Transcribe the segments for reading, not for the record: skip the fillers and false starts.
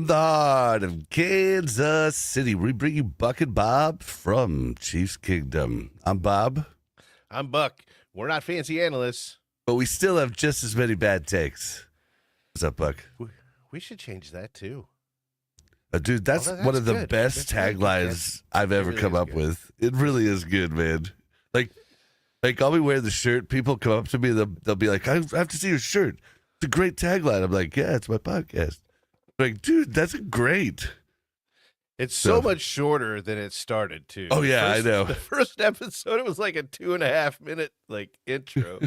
From the heart of Kansas City, we bring you Buk and Bob from Chiefs Kingdom. I'm Bob. I'm Buck. We're not fancy analysts. But we still have just as many bad takes. What's up, Buck? We should change that, too. Dude, that's one of the good. best taglines I've ever really come is up good. with. It really is good, man. Like I'll be wearing the shirt. People come up to me. They'll be like, I have to see your shirt. It's a great tagline. I'm like, yeah, it's my podcast. I'm like, dude, that's great. It's so much shorter than it started, too. Oh, yeah, I know. The first episode, it was like a 2.5 minute intro.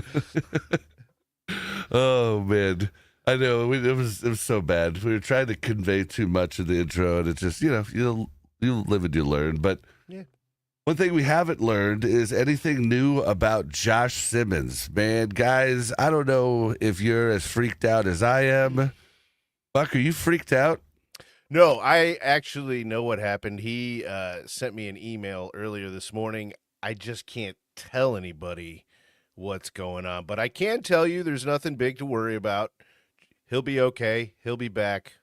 Oh, man. I know. It was so bad. We were trying to convey too much in the intro, and it just, you live and you learn. But Yeah. one thing we haven't learned is anything new about Josh Simmons. Man, guys, I don't know if you're as freaked out as I am. Buck, are you freaked out? No, I actually know what happened. He sent me an email earlier this morning. I just can't tell anybody what's going on. But I can tell you there's nothing big to worry about. He'll be okay. He'll be back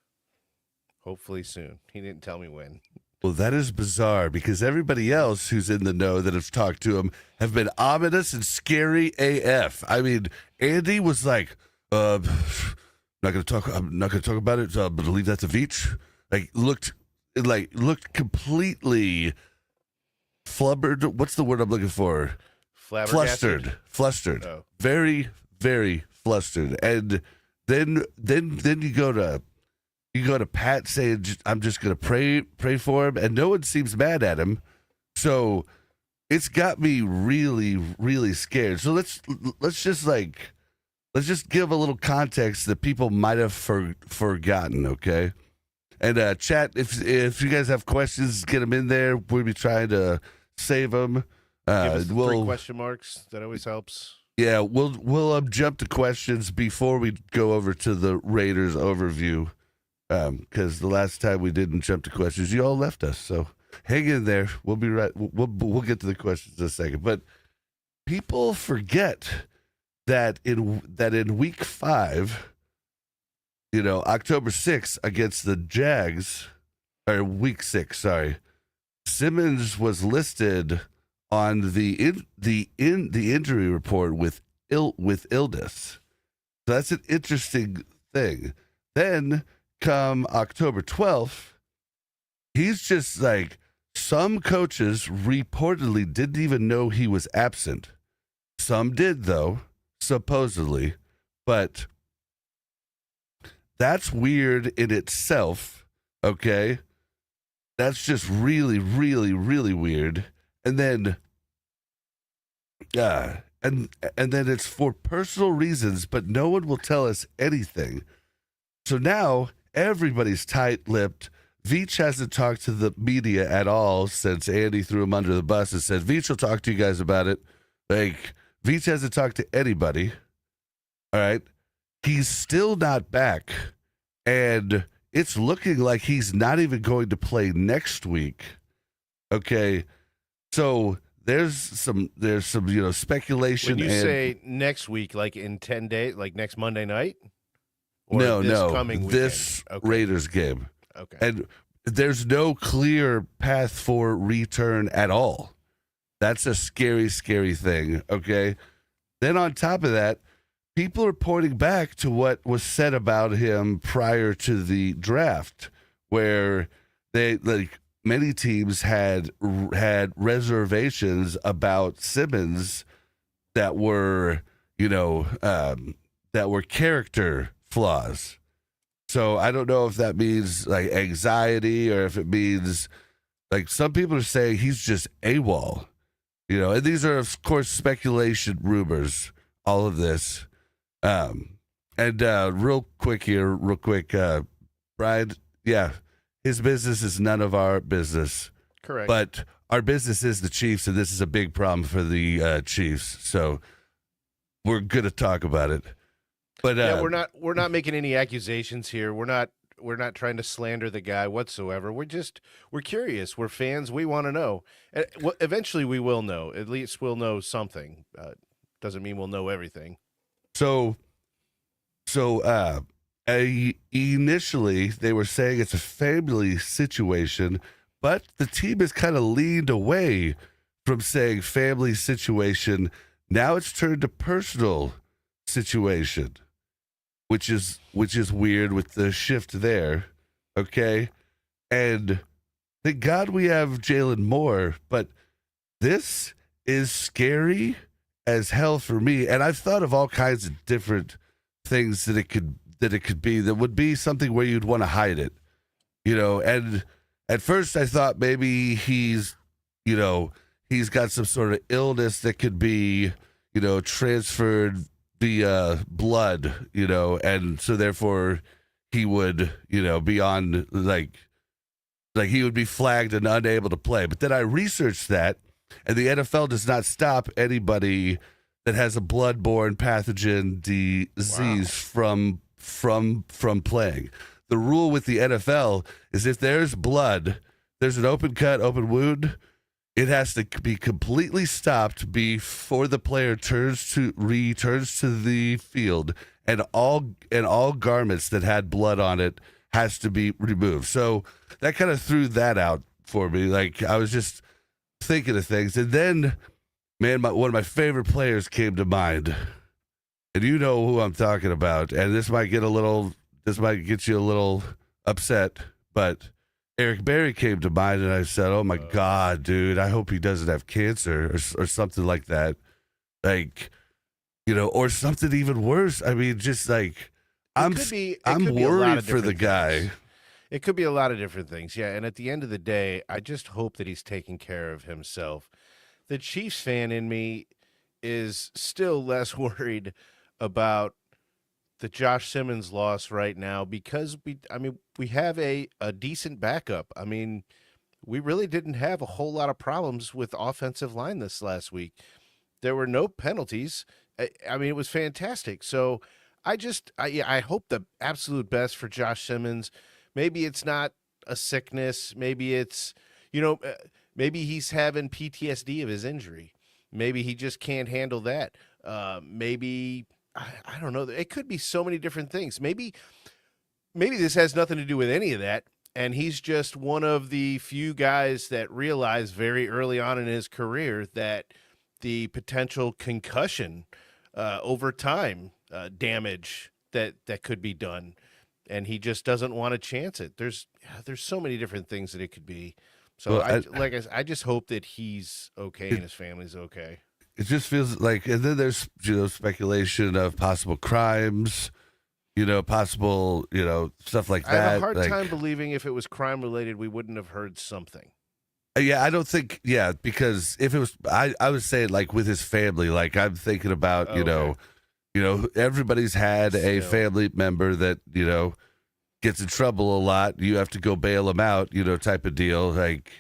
hopefully soon. He didn't tell me when. Well, that is bizarre because everybody else who's in the know that have talked to him have been ominous and scary AF. I mean, Andy was like, I'm not going to talk about it. I'm going to leave that to Veach. Looked completely flubbered. What's the word I'm looking for? Flabbergasted? Flustered. Oh. Very, very flustered. And then you go to Pat saying, I'm just going to pray for him, and no one seems mad at him. So it's got me really, really scared. So let's just give a little context that people might have forgotten, okay? And chat, if you guys have questions, get them in there. We'll be trying to save them. Give us the 3 question marks. That always helps. Yeah, we'll jump to questions before we go over to the Raiders overview. Because the last time we didn't jump to questions, you all left us. So hang in there. We'll be right. We'll get to the questions in a second. But people forget that in week 5, October 6th against the Jags, or week 6, sorry, Simmons was listed on the injury report with illness. So that's an interesting thing. Then come October 12th, he's just like, some coaches reportedly didn't even know he was absent. Some did, though, supposedly. But that's weird in itself, okay? That's just really, really, really weird. And then, and then it's for personal reasons, but no one will tell us anything. So now everybody's tight-lipped. Veach hasn't talked to the media at all since Andy threw him under the bus and said, Veach will talk to you guys about it. Veach hasn't talked to anybody. All right? He's still not back. And it's looking like he's not even going to play next week. Okay? So there's some speculation. When you say next week, like in 10 days, like next Monday night? Or Coming weekend? Okay. Raiders game. Okay. And there's no clear path for return at all. That's a scary, scary thing, okay? Then on top of that, people are pointing back to what was said about him prior to the draft, where many teams had reservations about Simmons that were, character flaws. So I don't know if that means like anxiety or if it means like some people are saying he's just AWOL, and these are of course speculation, rumors, all of this. Real quick, Brian, yeah, his business is none of our business. Correct. But our business is the Chiefs, and this is a big problem for the Chiefs. So we're going to talk about it. But we're not making any accusations here. We're not trying to slander the guy whatsoever. We're curious. We're fans. We want to know. Eventually, we will know. At least we'll know something. Doesn't mean we'll know everything. So Initially, they were saying it's a family situation, but the team has kind of leaned away from saying family situation. Now it's turned to personal situation, which is weird with the shift there. Okay, and thank God we have Jalen Moore, but this is scary as hell for me. And I've thought of all kinds of different things that it could be that would be something where you'd want to hide it, And at first I thought maybe he's got some sort of illness that could be, transferred via blood, and so therefore he would, be on like he would be flagged and unable to play. But then I researched that, and the NFL does not stop anybody that has a blood-borne pathogen disease from playing. The rule with the NFL is if there's blood, there's an open cut, open wound, it has to be completely stopped before the player returns to the field, and all garments that had blood on it has to be removed. So that kind of threw that out for me. Like, I was just thinking of things, and then, man, one of my favorite players came to mind, and you know who I'm talking about. And this might get you a little upset, but Eric Berry came to mind, and I said, "Oh my God, dude! I hope he doesn't have cancer or something like that, like, or something even worse." I mean, just like I'm worried for the guy. It could be a lot of different things, yeah. And at the end of the day, I just hope that he's taking care of himself. The Chiefs fan in me is still less worried about the Josh Simmons loss right now because we have a decent backup. I mean, we really didn't have a whole lot of problems with offensive line this last week. There were no penalties. I mean, it was fantastic. So I hope the absolute best for Josh Simmons. Maybe it's not a sickness. Maybe it's, maybe he's having PTSD of his injury. Maybe he just can't handle that. Maybe I don't know. It could be so many different things. Maybe this has nothing to do with any of that, and he's just one of the few guys that realized very early on in his career that the potential concussion over time damage that could be done, and he just doesn't want to chance it. There's so many different things that it could be. So I just hope that he's okay and his family's okay. It just feels like, and then there's speculation of possible crimes, possible stuff like that. I have a hard time believing if it was crime related, we wouldn't have heard something. Yeah, I don't think. Yeah, because if it was, I would say like with his family. Like I'm thinking about everybody's had a family member that gets in trouble a lot. You have to go bail them out, type of deal. Like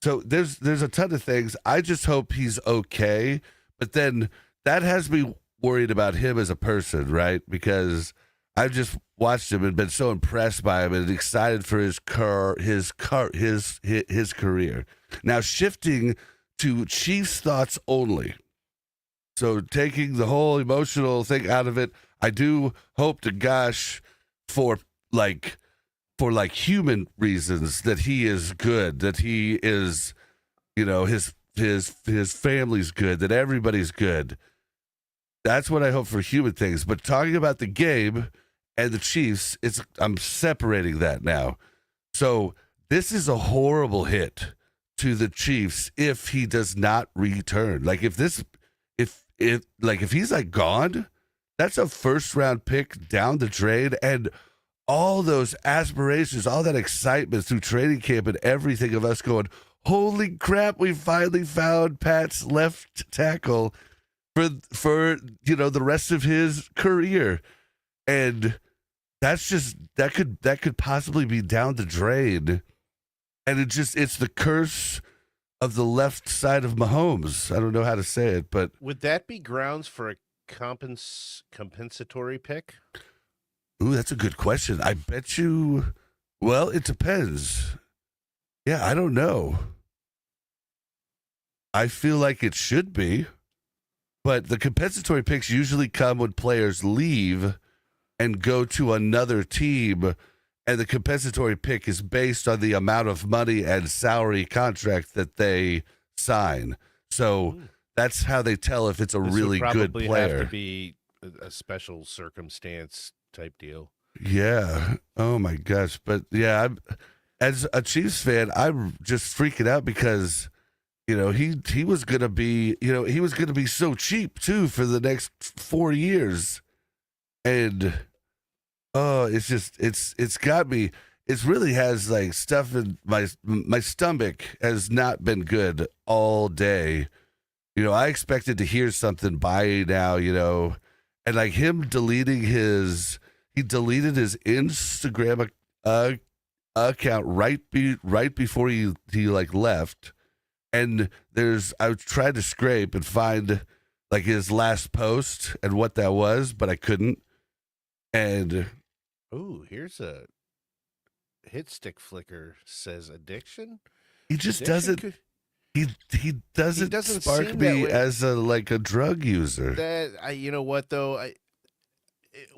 So there's a ton of things. I just hope he's okay. But then that has me worried about him as a person, right? Because I've just watched him and been so impressed by him and excited for his career. Now shifting to Chiefs thoughts only. So taking the whole emotional thing out of it, I do hope to gosh for human reasons that he is good, that he is, his family's good, that everybody's good. That's what I hope for human things. But talking about the game and the Chiefs, I'm separating that now. So this is a horrible hit to the Chiefs if he does not return. Like if he's like gone, that's a first round pick down the drain, and all those aspirations, all that excitement through training camp and everything of us going, holy crap, we finally found Pat's left tackle for the rest of his career. And that's just that could possibly be down the drain. And it's the curse of the left side of Mahomes. I don't know how to say it, but would that be grounds for a compensatory pick? Ooh, that's a good question. I bet you. Well, it depends. Yeah, I don't know. I feel like it should be, but the compensatory picks usually come when players leave and go to another team, and the compensatory pick is based on the amount of money and salary contract that they sign. So that's how they tell if it's a really good player. Have to be a special circumstance type deal. Yeah. Oh my gosh. But yeah, as a Chiefs fan, I'm just freaking out because he was gonna be so cheap too for the next 4 years, and it's got me. It really has like stuff in my stomach has not been good all day. I expected to hear something by now, and like him deleted his Instagram account right before he like left. And I tried to scrape and find like his last post and what that was, but I couldn't. And here's a hit stick flicker says addiction. He just doesn't. He doesn't spark me as a drug user. You know what though?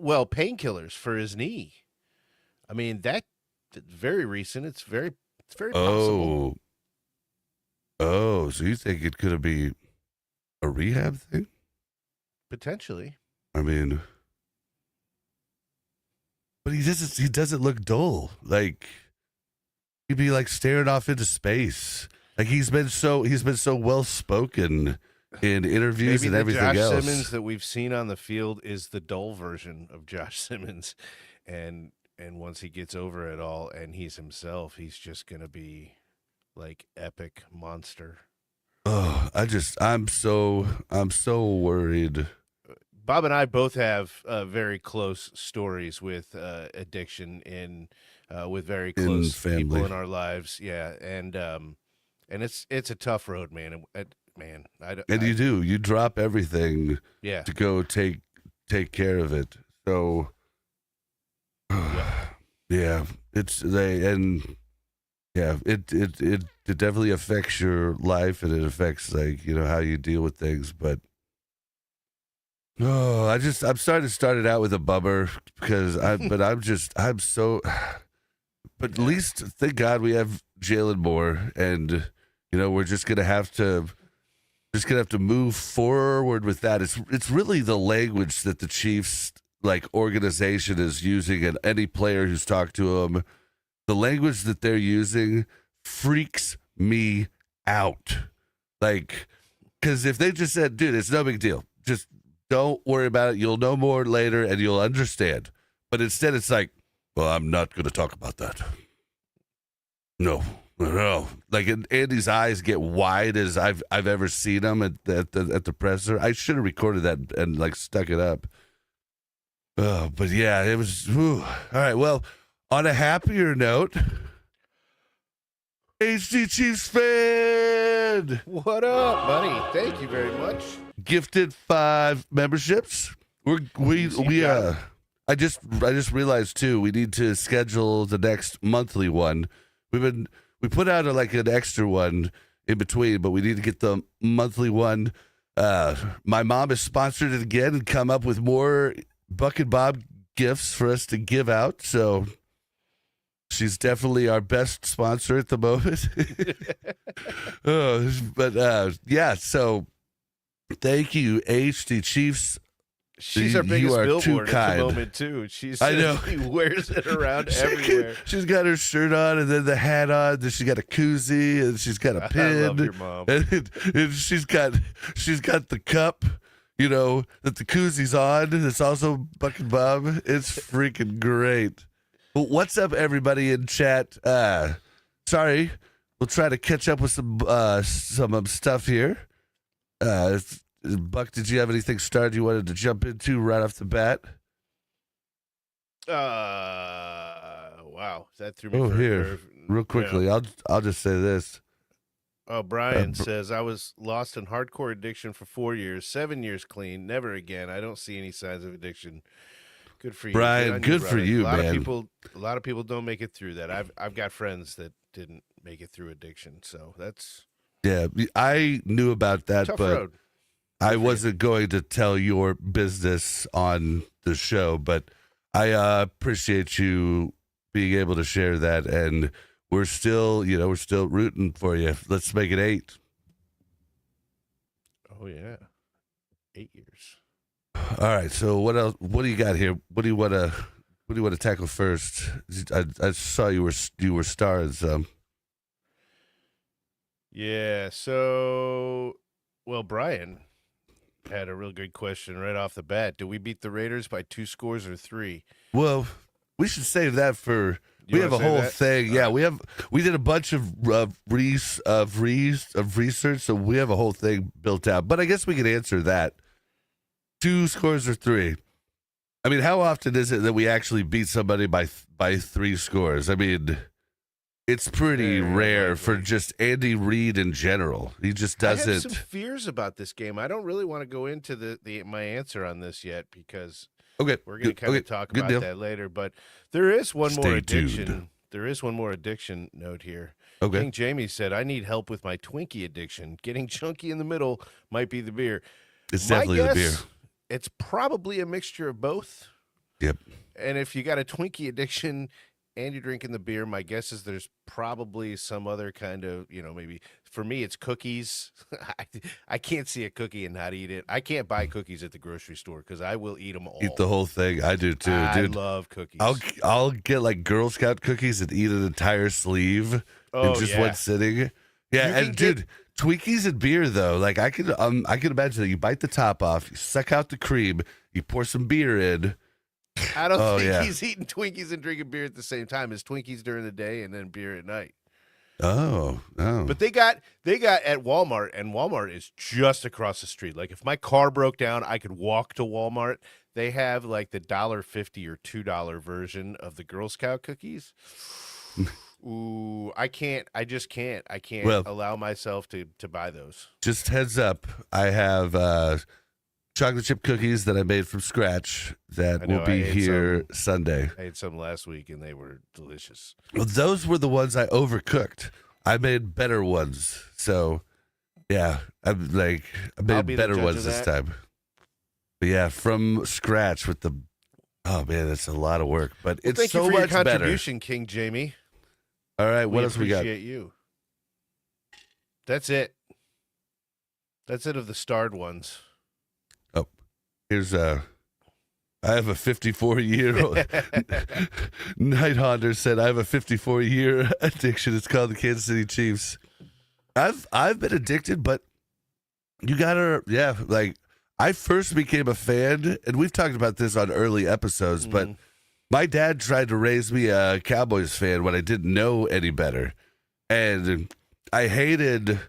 Painkillers for his knee. I mean that's very recent. It's very possible. Oh, so you think it could be a rehab thing? Potentially. I mean, but he doesn't look dull. Like he'd be like staring off into space. Like he's been so well spoken in interviews and everything Josh else. Simmons that we've seen on the field is the dull version of Josh Simmons, and once he gets over it all and he's himself, he's just gonna be like epic monster. Oh, I'm so worried. Bob and I both have very close stories with addiction with very close people in our lives. Yeah, and it's a tough road, man. You drop everything, yeah, to go take care of it. So, yeah, it definitely affects your life, and it affects how you deal with things. But I'm starting to start it out with a bummer because I'm so. But at least, thank God, we have Jalen Moore, and we're just gonna have to move forward with that. It's really the language that the Chiefs organization is using, and any player who's talked to them, the language that they're using freaks me out. Because if they just said, "Dude, it's no big deal. Just don't worry about it. You'll know more later, and you'll understand." But instead, it's like, "Well, I'm not going to talk about that." No. Andy's eyes get wide as I've ever seen them at the presser. I should have recorded that and stuck it up. Oh, but yeah, it was. All right. Well, on a happier note, HD Chiefs fan, what up, buddy? Thank you very much. Gifted 5 memberships. I just realized too, we need to schedule the next monthly one. We put out an extra one in between, but we need to get the monthly one. My mom has sponsored it again and come up with more Buk and Bob gifts for us to give out. So she's definitely our best sponsor at the moment. Yeah. So thank you, HD Chiefs. She's our biggest billboard at the moment too. I know. She wears it around everywhere. She's got her shirt on, and then the hat on. Then she's got a koozie, and she's got a pin. I love your mom. And she's got the cup, that the koozie's on. It's also Buk and Bob. It's freaking great. Well, what's up, everybody in chat? Sorry, we'll try to catch up with some stuff here. Buck, did you have anything started you wanted to jump into right off the bat? Wow, that threw me. Here, real quickly, yeah. I'll just say this. Oh, Brian says, I was lost in hardcore addiction for 4 years, 7 years clean, never again. I don't see any signs of addiction. Good for you, Brian. Good for you, man. A lot of people don't make it through that. I've got friends that didn't make it through addiction, so that's. Yeah, I knew about that, tough but road. I wasn't going to tell your business on the show, but I appreciate you being able to share that, and we're still rooting for you. Let's make it 8. Oh yeah, 8 years. All right. So what else? What do you got here? What do you want to tackle first? I saw you were starring some. Yeah. So, well, Brian had a real good question right off the bat. Do we beat the Raiders by 2 scores or 3? Well, we should save that for. You We have a wanna say whole that? thing. Yeah, we did a bunch of research, so we have a whole thing built out. But I guess we could answer that. 2 scores or 3. I mean, how often is it that we actually beat somebody by 3 scores? I mean, it's pretty Very rare unlikely. for just Andy Reid in general. He just I have doesn't. some fears about this game. I don't really want to go into my answer on this yet because Okay, we're going to kind of talk about deal. that later. But there is one more Stay addiction. tuned. There is one more addiction note here. Okay, King Jamie said, "I need help with my Twinkie addiction. Getting chunky in the middle might be the beer." it's My definitely the beer. guess, it's probably a mixture of both. Yep. And if you got a Twinkie addiction and you're drinking the beer, my guess is there's probably some other kind of, maybe for me, it's cookies. I can't see a cookie and not eat it. I can't buy cookies at the grocery store because I will eat them all. Eat the whole thing. I do too, I dude. love cookies. I'll get like Girl Scout cookies and eat an entire sleeve in just yeah. one sitting. You Yeah, can and dude, Twinkies and beer though, like I could imagine that you bite the top off, you suck out the cream, you pour some beer in. I don't think yeah. he's eating Twinkies and drinking beer at the same time. It's Twinkies during the day and then beer at night. Oh. But they got at Walmart, and Walmart is just across the street. Like if my car broke down, I could walk to Walmart. They have like the $1.50 or $2 version of the Girl Scout cookies. Ooh, I just can't. I can't Well, allow myself to buy those. just heads up, I have chocolate chip cookies that I made from scratch that I know, will be I ate here Sunday. I ate some last week, and they were delicious. Well, those were the ones I overcooked. I made better ones. So, yeah, I I'll made be the better judge ones of this that. time. But yeah, from scratch with the. Oh man, it's a lot of work, but Well, it's thank so you for your much better. contribution, King Jamie. All right, what else we got? appreciate you. That's it. That's it of the starred ones. Here's I have a 54-year-old. Night Haunter said I have a 54-year addiction. It's called the Kansas City Chiefs. I've been addicted, but you gotta like I first became a fan, and we've talked about this on early episodes, but my dad tried to raise me a Cowboys fan when I didn't know any better, and I hated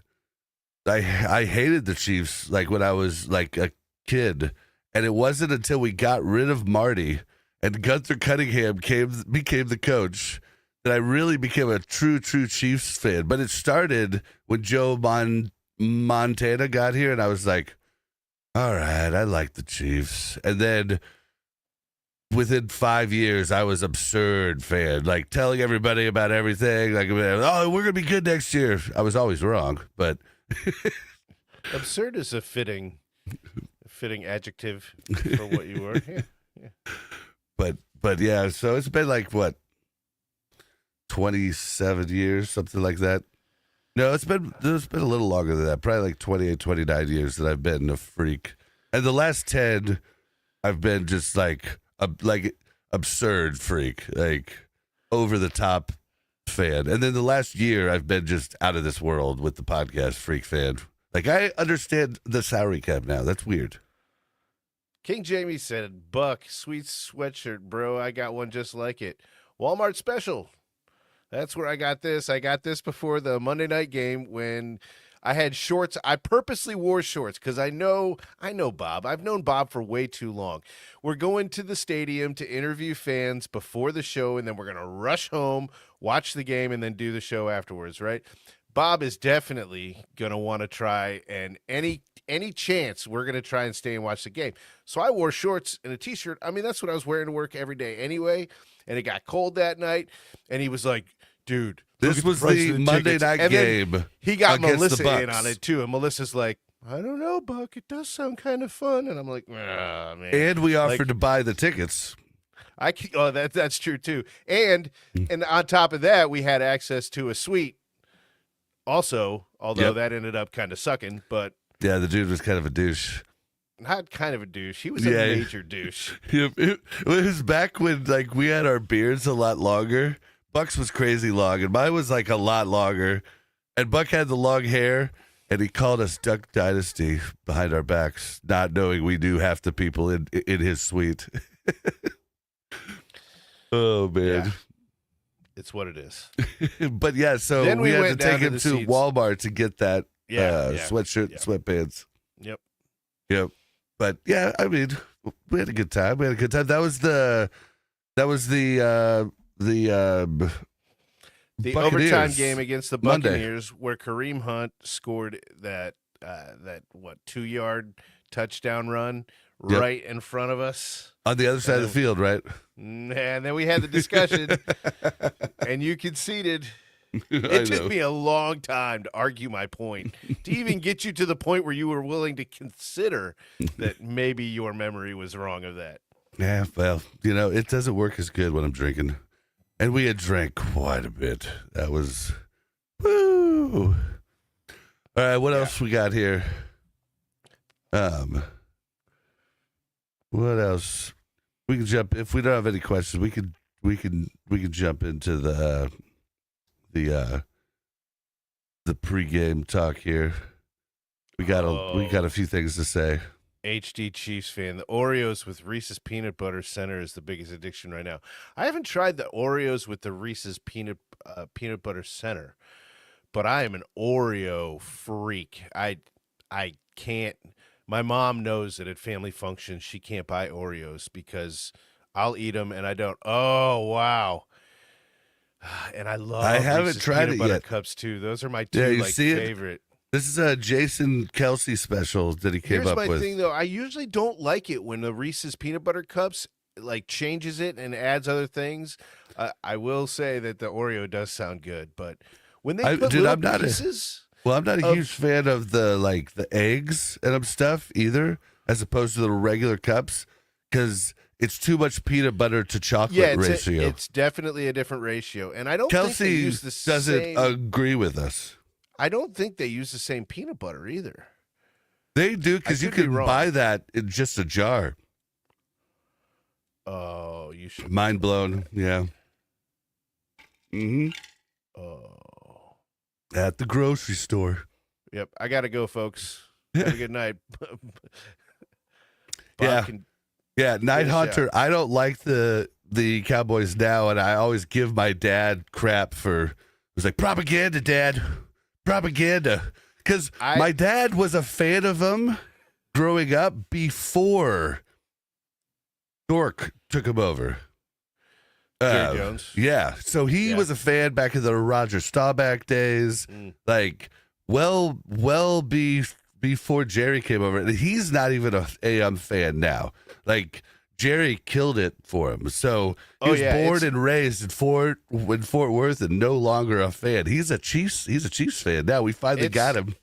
the Chiefs like when I was like a kid. And it wasn't until we got rid of Marty and Gunther Cunningham became the coach that I really became a true Chiefs fan. But it started when Joe Montana got here, and I was like, all right, I like the Chiefs. And then within 5 years, I was absurd fan, like telling everybody about everything. Like, oh, we're going to be good next year. I was always wrong, but... Absurd is a fitting adjective for what you were. Yeah. But yeah, so it's been like what 27 years, something like that. No, it's been a little longer than that, probably like 28, 29 years that I've been a freak. And the last 10 I've been just like absurd freak, like over the top fan. And then the last year I've been just out of this world with the podcast freak fan. Like I understand the salary cap now. That's weird. King Jamie said, "Buck, sweet sweatshirt, bro. I got one just like it. Walmart special. That's where I got this. I got this before the Monday night game when I had shorts. I purposely wore shorts because I know Bob. I've known Bob for way too long. We're going to the stadium to interview fans before the show, and then we're going to rush home, watch the game, and then do the show afterwards, right? Bob is definitely going to want to try, and any chance we're going to try and stay and watch the game. So I wore shorts and a T-shirt. I mean, that's what I was wearing to work every day anyway, and it got cold that night, and he was like, dude, this was the Monday night game. He got against Melissa the in on it, too, and Melissa's like, I don't know, Buck. It does sound kind of fun. And I'm like, ah, man. And we offered to buy the tickets. That's true too. And on top of that, we had access to a suite also, although that ended up kind of sucking, but yeah, the dude was kind of a douche. Not kind of a douche. He was a major douche. It was back when like we had our beards a lot longer. Buck's was crazy long, and mine was like a lot longer. And Buck had the long hair, and he called us Duck Dynasty behind our backs, not knowing we knew half the people in his suite. Oh man. Yeah. It's what it is. But yeah, so then we had to went take down him to seats. Walmart to get that sweatshirt, and sweatpants. Yep. But yeah, I mean, we had a good time. That was the overtime game against the Buccaneers, where Kareem Hunt scored that 2-yard touchdown run right in front of us on the other side of the field, right? And then we had the discussion, and you conceded. It took me a long time to argue my point, to even get you to the point where you were willing to consider that maybe your memory was wrong of that. Yeah, well, it doesn't work as good when I'm drinking. And we had drank quite a bit. That was, woo. All right, what else we got here? What else? We can jump, if we don't have any questions, we can jump into the pregame talk here. We got a few things to say. HD Chiefs fan, the Oreos with Reese's peanut butter center is the biggest addiction right now. I haven't tried the Oreos with the Reese's peanut butter center, but I am an Oreo freak. I can't. My mom knows that at family functions she can't buy Oreos because I'll eat them and I don't. Oh wow. And I haven't Reese's tried peanut it butter yet. Cups too. Those are my two favorite. This is a Jason Kelsey special that he came up with. Here's my thing though. I usually don't like it when the Reese's peanut butter cups like changes it and adds other things. I will say that the Oreo does sound good, but when they put little pieces. I'm not a huge fan of the eggs and stuff either, as opposed to the regular cups, because it's too much peanut butter to chocolate ratio. It's definitely a different ratio, and I don't Kelsey think they use the doesn't agree with us. I don't think they use the same peanut butter either. They do, because you can buy that in just a jar. Oh, you should. Mind blown. Yeah. Mm-hmm. Oh. At the grocery store. Yep. I got to go, folks. Have a good night. Yeah. Night Hunter. I don't like the Cowboys now, and I always give my dad crap for, it was like, propaganda, Dad. Propaganda. Because my dad was a fan of them growing up before Dork took him over. Jerry Jones. Yeah. So he was a fan back in the Roger Staubach days, before Jerry came over. And he's not even a AM fan now. Like, Jerry killed it for him. So he was born and raised in Fort Worth and no longer a fan. He's a Chiefs fan now. We finally got him.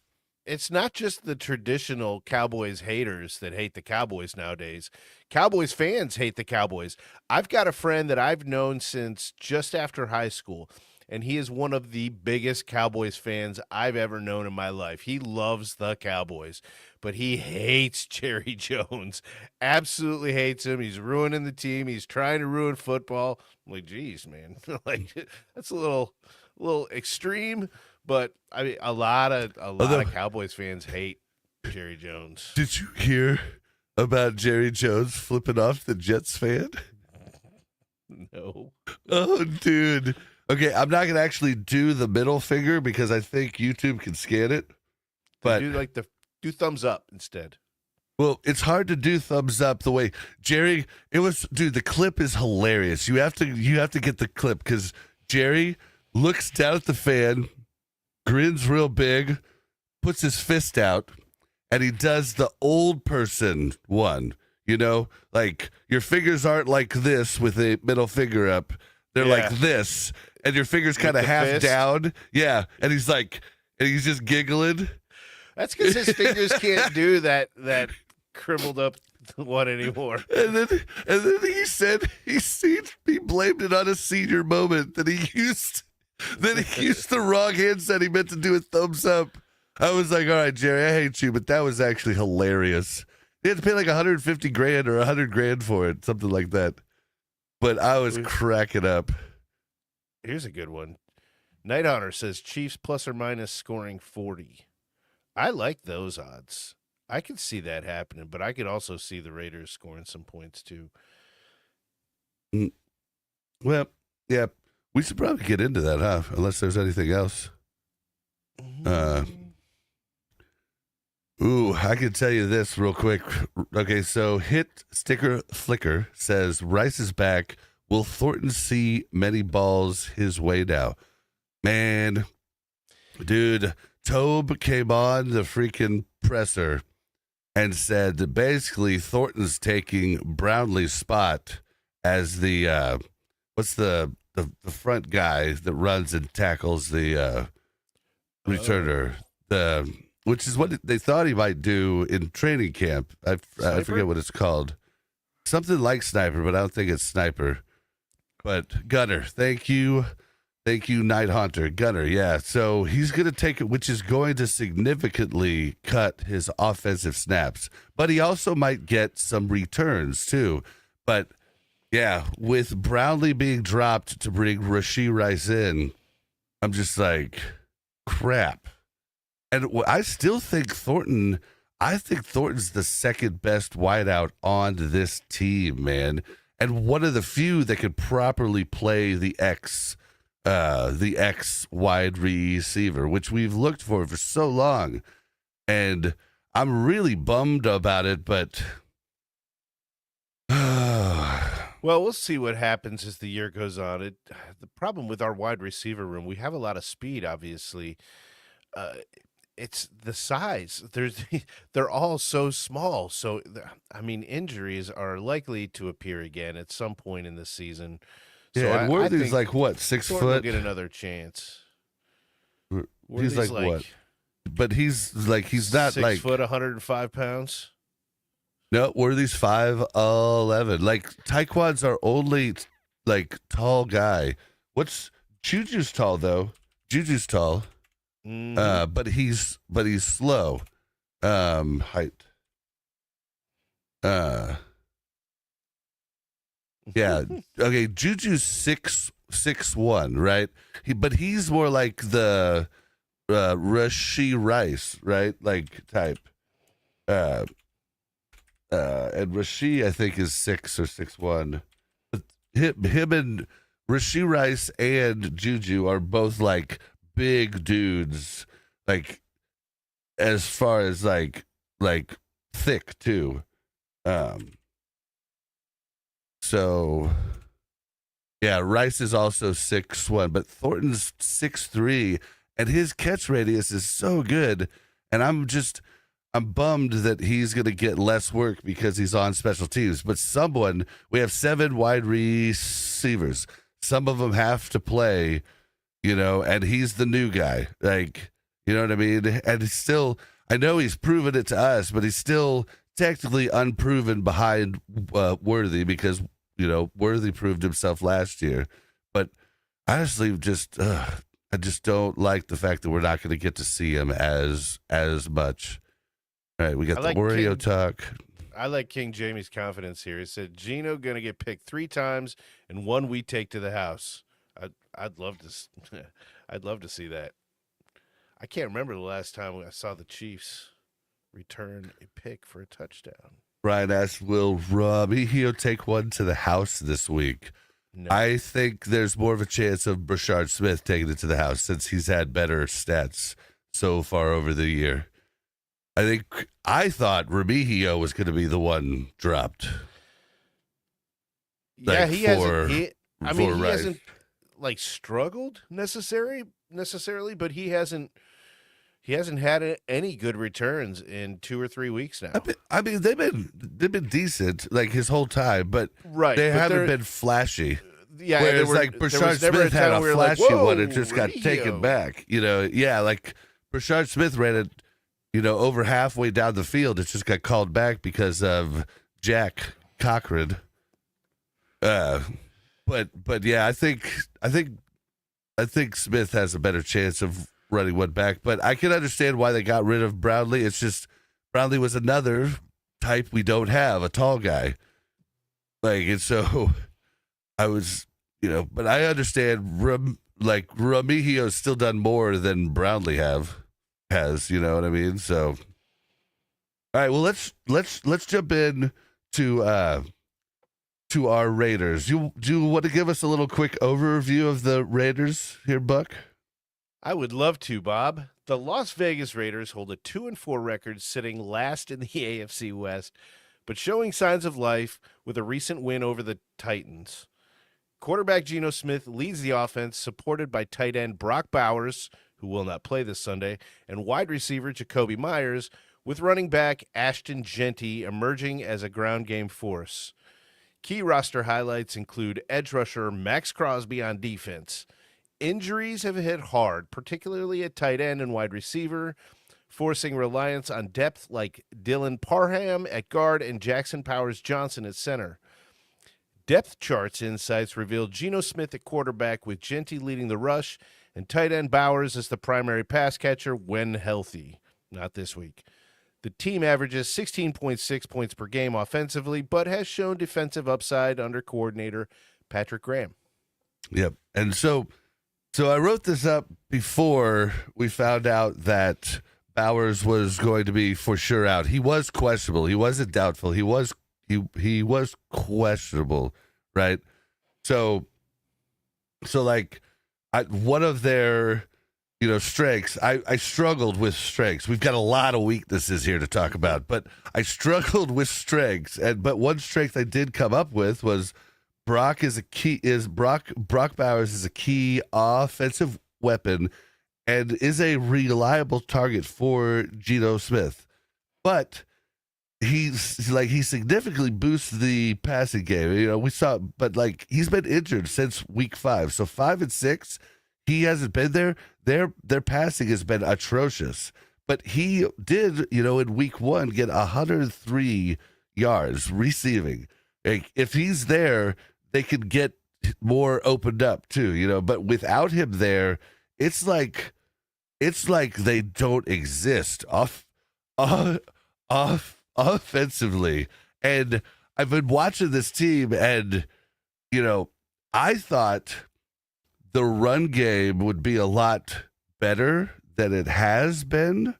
It's not just the traditional Cowboys haters that hate the Cowboys nowadays. Cowboys fans hate the Cowboys. I've got a friend that I've known since just after high school, and he is one of the biggest Cowboys fans I've ever known in my life. He loves the Cowboys, but he hates Jerry Jones. Absolutely hates him. He's ruining the team. He's trying to ruin football. I'm like, geez, man. Like, that's a little extreme. But I mean, a lot of Cowboys fans hate Jerry Jones. Did you hear about Jerry Jones flipping off the Jets fan? No. Oh, dude. Okay, I'm not gonna actually do the middle finger because I think YouTube can scan it. But do thumbs up instead. Well, it's hard to do thumbs up the way Jerry. The clip is hilarious. You have to get the clip because Jerry looks down at the fan, grins real big, puts his fist out, and he does the old person one. Like your fingers aren't like this with a middle finger up. They're like this, and your fingers kind of half fist down. Yeah, and he's just giggling. That's because his fingers can't do that crippled up one anymore. And then he said he blamed it on a senior moment that he used the wrong handset. He meant to do a thumbs up. I was like, all right, Jerry, I hate you, but that was actually hilarious. They had to pay like $150,000 or $100,000 for it, something like that. But I was cracking up. Here's a good one. Night Hunter says Chiefs plus or minus scoring 40. I like those odds. I could see that happening, but I could also see the Raiders scoring some points too. Well, yeah, we should probably get into that, huh? Unless there's anything else. I can tell you this real quick. Okay, so Hit Sticker Flicker says Rice is back. Will Thornton see many balls his way now? Man, dude, Tobe came on the freaking presser and said that basically Thornton's taking Brownlee's spot as the what's the front guy that runs and tackles the returner, which is what they thought he might do in training camp. I forget what it's called. Something like Sniper, but I don't think it's Sniper. But Gunner, thank you, Night Hunter. Gunner, yeah. So he's going to take it, which is going to significantly cut his offensive snaps. But he also might get some returns, too. But, yeah, with Brownlee being dropped to bring Rashee Rice in, I'm just like, crap. And I still think Thornton's the second best wideout on this team, man. And one of the few that could properly play the X wide receiver, which we've looked for so long. And I'm really bummed about it, but well, we'll see what happens as the year goes on. The problem with our wide receiver room, we have a lot of speed, obviously. It's the size. They're all so small. So, I mean, injuries are likely to appear again at some point in the season. Yeah, so and Worthy's like, what, 6 Thornton will foot? get another chance. He's like what? But he's not 6 foot, 105 pounds. No, Worthy's 5'11". Like Taekwon's our only like tall guy. What's Juju's tall though? Juju's tall. But he's slow. Height. Yeah. Okay. Juju's 6'1", right? But he's more like the Rashee Rice, right? Like type. And Rashee, I think, is 6 or 6'1". But him and Rashee Rice and Juju are both like big dudes, like as far as like thick too. So yeah, Rice is also 6'1", but Thornton's 6'3", and his catch radius is so good. And I'm bummed that he's going to get less work because he's on special teams. But we have 7 wide receivers. Some of them have to play, and he's the new guy. Like, you know what I mean? And he's still, I know he's proven it to us, but he's still technically unproven behind Worthy because, Worthy proved himself last year. But honestly, I just don't like the fact that we're not going to get to see him as much. All right, we got the Oreo talk. I like King Jamie's confidence here. He said, Geno going to get picked 3 times and 1 we take to the house. I'd love to see that. I can't remember the last time I saw the Chiefs return a pick for a touchdown. Brian asks, will Remigio take one to the house this week? No. I think there's more of a chance of Brashard Smith taking it to the house since he's had better stats so far over the year. I thought Remigio was going to be the one dropped. Yeah, he hasn't like struggled necessarily, but he hasn't had any good returns in 2 or 3 weeks now. I mean they've been decent like his whole time, but they haven't been flashy. Yeah, whereas like Brashard Smith had a flashy one and just got taken back. Yeah, like Brashard Smith ran it. over halfway down the field, it just got called back because of Jack Cochran. But yeah, I think Smith has a better chance of running one back. But I can understand why they got rid of Brownlee. It's just Brownlee was another type we don't have, a tall guy. And so I was, but I understand Remigio's still done more than Brownlee has, you know what I mean? So, all right, well, let's jump in to our Raiders. Do you want to give us a little quick overview of the Raiders here, Buck? I would love to, Bob. The Las Vegas Raiders hold a 2-4 record, sitting last in the AFC West, but showing signs of life with a recent win over the Titans. Quarterback Geno Smith leads the offense, supported by tight end Brock Bowers, who will not play this Sunday, and wide receiver Jacoby Myers, with running back Ashton Jeanty emerging as a ground game force. Key roster highlights include edge rusher Max Crosby on defense. Injuries have hit hard, particularly at tight end and wide receiver, forcing reliance on depth like Dylan Parham at guard and Jackson Powers Johnson at center. Depth charts insights reveal Geno Smith at quarterback with Jeanty leading the rush and tight end Bowers as the primary pass catcher when healthy. Not this week. The team averages 16.6 points per game offensively, but has shown defensive upside under coordinator Patrick Graham. Yep. And so I wrote this up before we found out that Bowers was going to be for sure out. He was questionable. He wasn't doubtful. He was questionable, right? So one of their strengths. I struggled with strengths. We've got a lot of weaknesses here to talk about, but I struggled with strengths. But one strength I did come up with was Brock Bowers is a key offensive weapon and is a reliable target for Geno Smith. But he significantly boosts the passing game. We saw, but he's been injured since week 5. So 5 and 6, he hasn't been there. Their passing has been atrocious. But he did, in week 1 get 103 yards receiving. If he's there, they could get more opened up too, but without him there, it's like they don't exist offensively. And I've been watching this team, and I thought the run game would be a lot better than it has been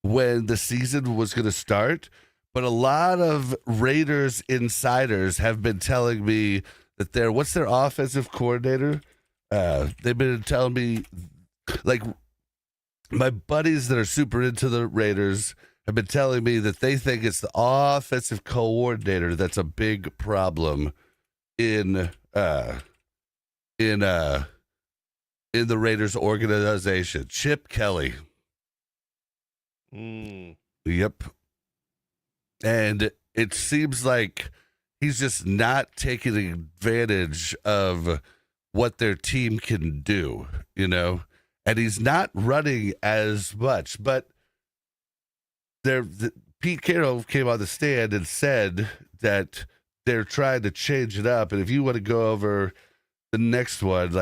when the season was going to start. But a lot of Raiders insiders have been telling me that what's their offensive coordinator? They've been telling me, my buddies that are super into the Raiders have been telling me that they think it's the offensive coordinator that's a big problem in the Raiders organization. Chip Kelly. Yep. And it seems like he's just not taking advantage of what their team can do, and he's not running as much. But Pete Carroll came on the stand and said that they're trying to change it up. And if you want to go over the next one,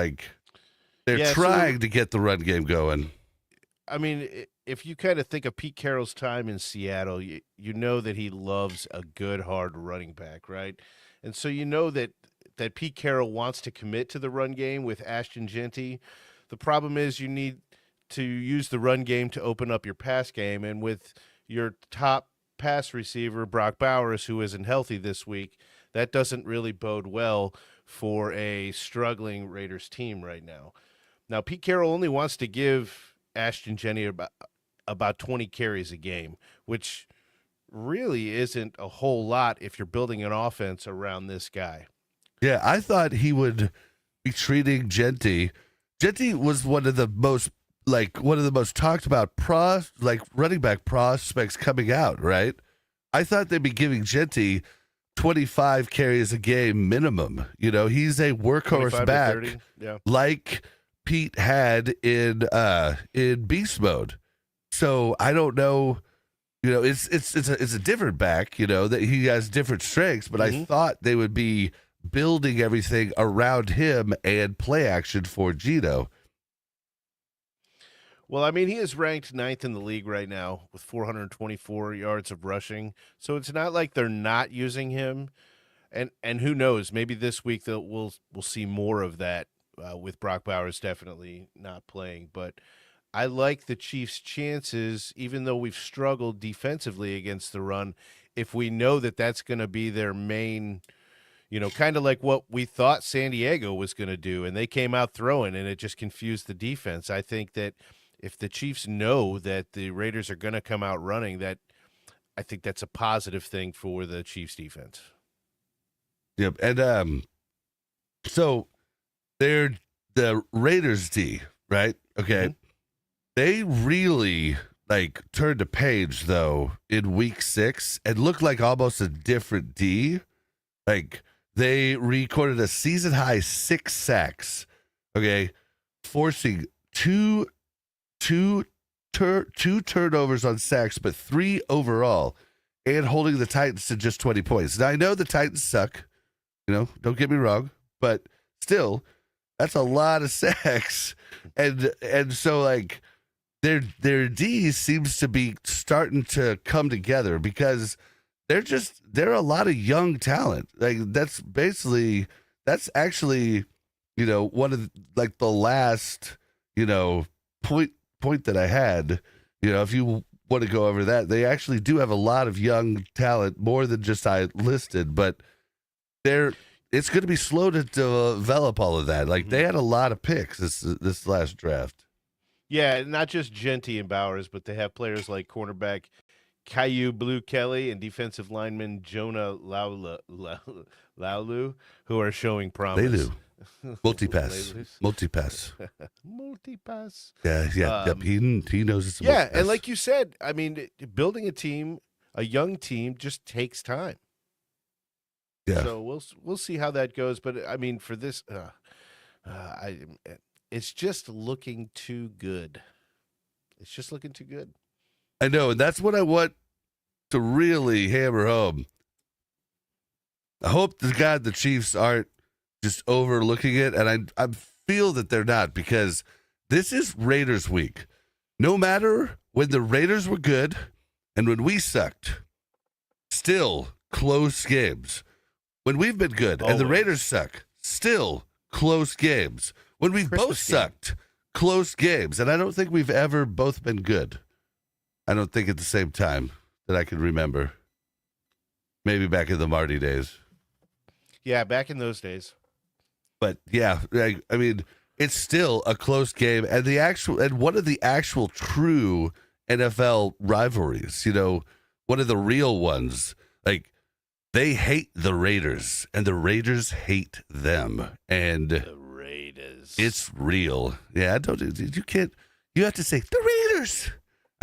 they're trying to get the run game going. I mean, if you kind of think of Pete Carroll's time in Seattle, you know that he loves a good, hard running back, right? And so that Pete Carroll wants to commit to the run game with Ashton Jeanty. The problem is you need to use the run game to open up your pass game, and with your top pass receiver, Brock Bowers, who isn't healthy this week, that doesn't really bode well for a struggling Raiders team right now. Now, Pete Carroll only wants to give Ashton Jeanty about 20 carries a game, which really isn't a whole lot if you're building an offense around this guy. Yeah, I thought he would be treating Jeanty. Jeanty was one of the most talked about running back prospects coming out, right? I thought they'd be giving Jeanty 25 carries a game minimum. He's a workhorse back, like Pete had in beast mode. So I don't know it's a different back, that he has different strengths, but I thought they would be building everything around him and play action for Gino. Well, I mean, he is ranked 9th in the league right now with 424 yards of rushing. So it's not like they're not using him. And who knows? Maybe this week we'll see more of that with Brock Bowers definitely not playing. But I like the Chiefs' chances, even though we've struggled defensively against the run. If we know that that's going to be their main, kind of like what we thought San Diego was going to do, and they came out throwing, and it just confused the defense. I think that if the Chiefs know that the Raiders are going to come out running, I think that's a positive thing for the Chiefs defense. Yep. And so they're the Raiders D, right? Okay. Mm-hmm. They really turned a page though in week 6 and looked like almost a different D. They recorded a season high 6 sacks. Okay. Forcing two turnovers on sacks, but 3 overall, and holding the Titans to just 20 points. Now, I know the Titans suck, don't get me wrong, but still, that's a lot of sacks. And so, their D seems to be starting to come together because they're a lot of young talent. That's actually, one of the last, point that I had, if you want to go over that, they actually do have a lot of young talent, more than just I listed, but it's going to be slow to develop all of that. They had a lot of picks this last draft. Yeah, not just Jeanty and Bowers, but they have players like cornerback Caillou Blue Kelly and defensive lineman Jonah Laulu, who are showing promise. They do. Multi-pass. Yeah. Yep. He knows it's a multi-pass. And like you said, I mean, building a young team just takes time. Yeah. So we'll see how that goes. But I mean, for this, it's just looking too good. It's just looking too good. I know, and that's what I want to really hammer home. I hope to God the Chiefs aren't just overlooking it, and I feel that they're not, because this is Raiders week. No matter when the Raiders were good and when we sucked, still close games. When we've been good and the Raiders suck, still close games. When we've both sucked, close games. And I don't think we've ever both been good. I don't think at the same time that I can remember. Maybe back in the Marty days. Yeah, back in those days. But yeah, I mean, it's still a close game, and one of the actual true NFL rivalries. One of the real ones. They hate the Raiders, and the Raiders hate them, and the Raiders. It's real. Yeah, you have to say the Raiders.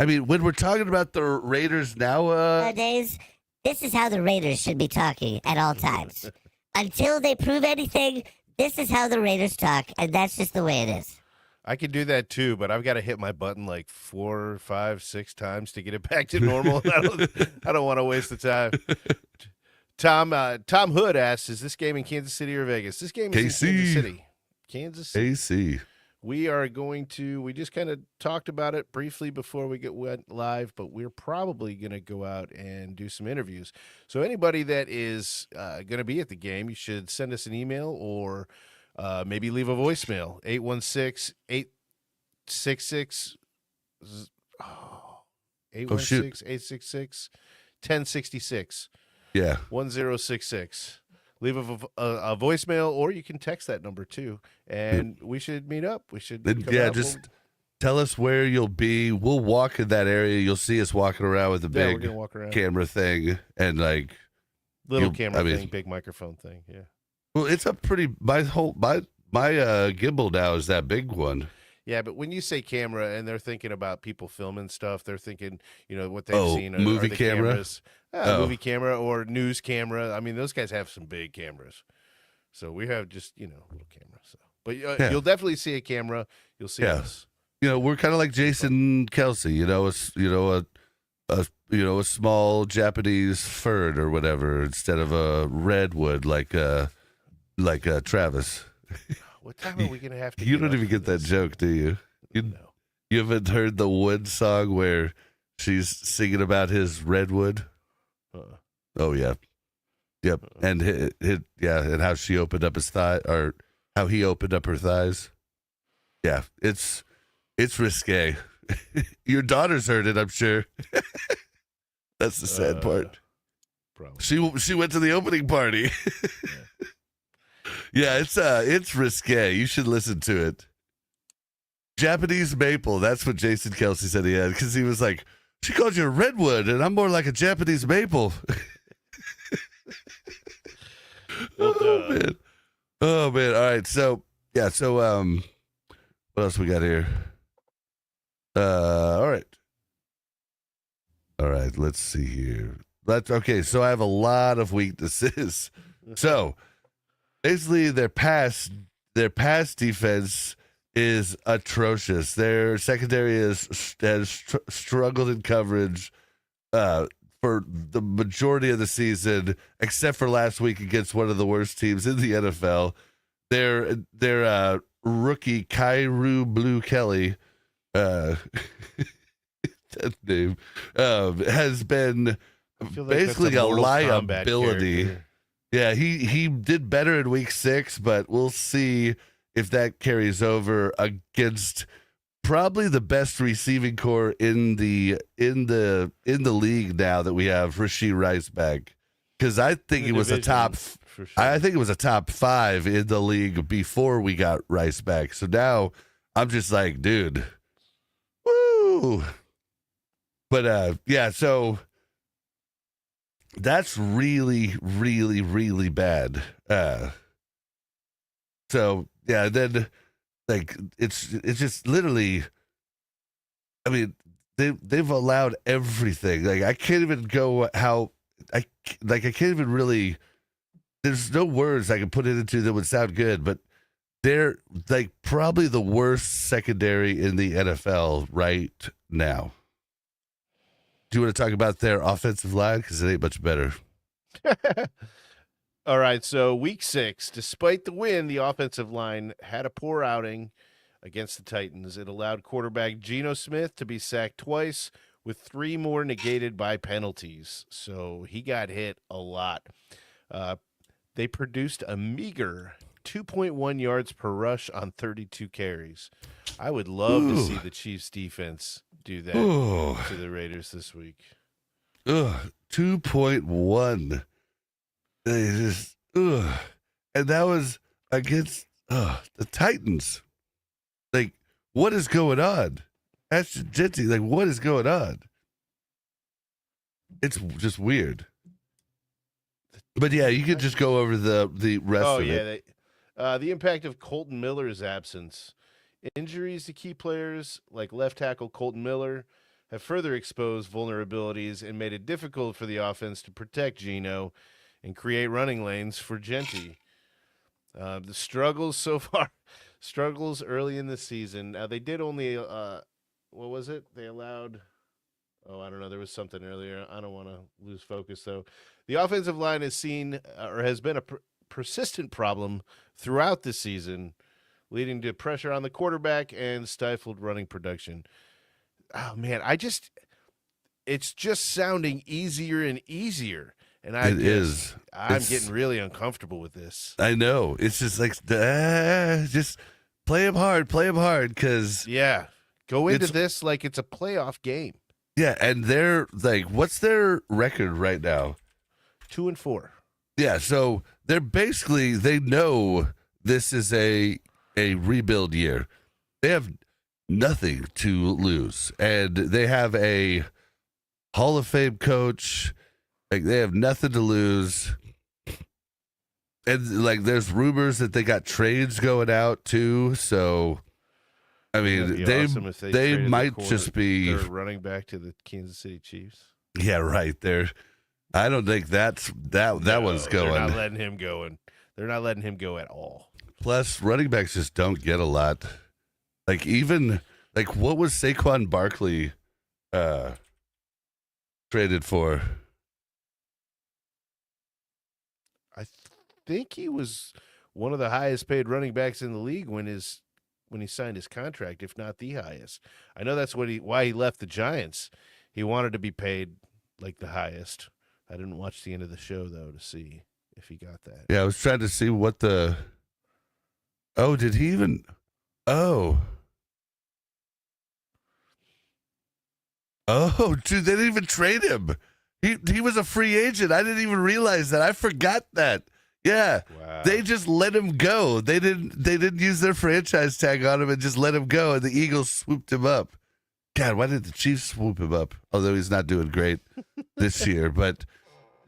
I mean, when we're talking about the Raiders nowadays, this is how the Raiders should be talking at all times. Until they prove anything, this is how the Raiders talk, and that's just the way it is. I can do that too, but I've got to hit my button 4, 5, 6 times to get it back to normal. I don't want to waste the time. Tom Hood asks, is this game in Kansas City or Vegas? This game is in Kansas City. Kansas City. AC. We just kind of talked about it briefly before we went live, but we're probably going to go out and do some interviews. So anybody that is going to be at the game, you should send us an email or maybe leave a voicemail, 816-866 816-866-1066. Yeah. 1066. Leave a voicemail, or you can text that number too, and we should meet up. We should just tell us where you'll be. We'll walk in that area. You'll see us walking around with a big camera thing and little camera thing, big microphone thing. Yeah. Well, it's a pretty my gimbal now is that big one. Yeah, but when you say camera and they're thinking about people filming stuff, they're thinking, what they've seen. Movie camera? Cameras. Movie camera or news camera. I mean, those guys have some big cameras. So we have just, little camera. So, but you'll definitely see a camera. You'll see us. We're kind of like Jason Kelsey, a small Japanese fern or whatever instead of a redwood like Travis. What time are we gonna have to? You don't even get that joke, do you? No. You haven't heard the Wood song where she's singing about his redwood? Oh yeah, yep. And and how she opened up his thigh, or how he opened up her thighs. Yeah, it's risque. Your daughter's heard it, I'm sure. That's the sad part. Probably. She went to the opening party. Yeah, it's risque. You should listen to it. Japanese maple. That's what Jason Kelsey said he had, because he was like, she called you a redwood, and I'm more like a Japanese maple. Oh man. Oh man. All right. So yeah. So what else we got here? All right. All right. Let's see here. Okay. So I have a lot of weaknesses. So basically, their pass defense is atrocious. Their secondary has struggled in coverage for the majority of the season, except for last week against one of the worst teams in the NFL. Their rookie Kyrou Blue Kelly, that name, has been basically a liability. Yeah, he did better in week 6, but we'll see if that carries over against probably the best receiving core in the league now that we have Rashee Rice back. Because I think he was a top. For sure. I think it was a top 5 in the league before we got Rice back. So now I'm just like, dude, woo. But yeah, so that's really, really, really bad. So yeah, then like it's just literally. I mean, they've allowed everything. Like I can't even go I can't even really. There's no words I can put it into that would sound good, but they're like probably the worst secondary in the NFL right now. Do you want to talk about their offensive line? Because it ain't much better. All right, so week 6, despite the win, the offensive line had a poor outing against the Titans. It allowed quarterback Geno Smith to be sacked twice, with 3 more negated by penalties. So he got hit a lot. They produced a meager 2.1 yards per rush on 32 carries. I would love to see the Chiefs defense do that to the Raiders this week. 2.1. They just, and that was against the Titans. Like, what is going on? Ashton Jeanty, like, what is going on? It's just weird. But yeah, you could just go over the rest of it. The impact of Colton Miller's absence. Injuries to key players like left tackle Colton Miller have further exposed vulnerabilities and made it difficult for the offense to protect Geno and create running lanes for Jeanty. The struggles so far, early in the season. They did only, what was it? They allowed, I don't know. There was something earlier. I don't want to lose focus, though. The offensive line has seen or has been a persistent problem throughout the season, leading to pressure on the quarterback and stifled running production. Oh, man, it's just sounding easier and easier. And I'm getting really uncomfortable with this. I know. It's just like, just play him hard, because yeah, go into this like it's a playoff game. Yeah, and they're like, what's their record right now? 2-4. Yeah, so they're basically, they know this is a rebuild year. They have nothing to lose, and they have a Hall of Fame coach. Like, they have nothing to lose. And like, there's rumors that they got trades going out too. So, I mean, they might just be running back to the Kansas City Chiefs. Yeah, right there. I don't think that one's going. They're not letting him go, and they're not letting him go at all. Plus, running backs just don't get a lot. Like, even like, what was Saquon Barkley? traded for? I think he was one of the highest paid running backs in the league when he signed his contract, if not the highest. I know that's why he left the Giants. He wanted to be paid like the highest. I didn't watch the end of the show though to see if he got that. Yeah, I was trying to see what the. Oh, did he even? Oh, dude, they didn't even trade him. He was a free agent. I didn't even realize that. I forgot that. Yeah, Wow. they just let him go. They didn't use their franchise tag on him and just let him go. And the Eagles swooped him up. God, why did the Chiefs swoop him up? Although he's not doing great this year, but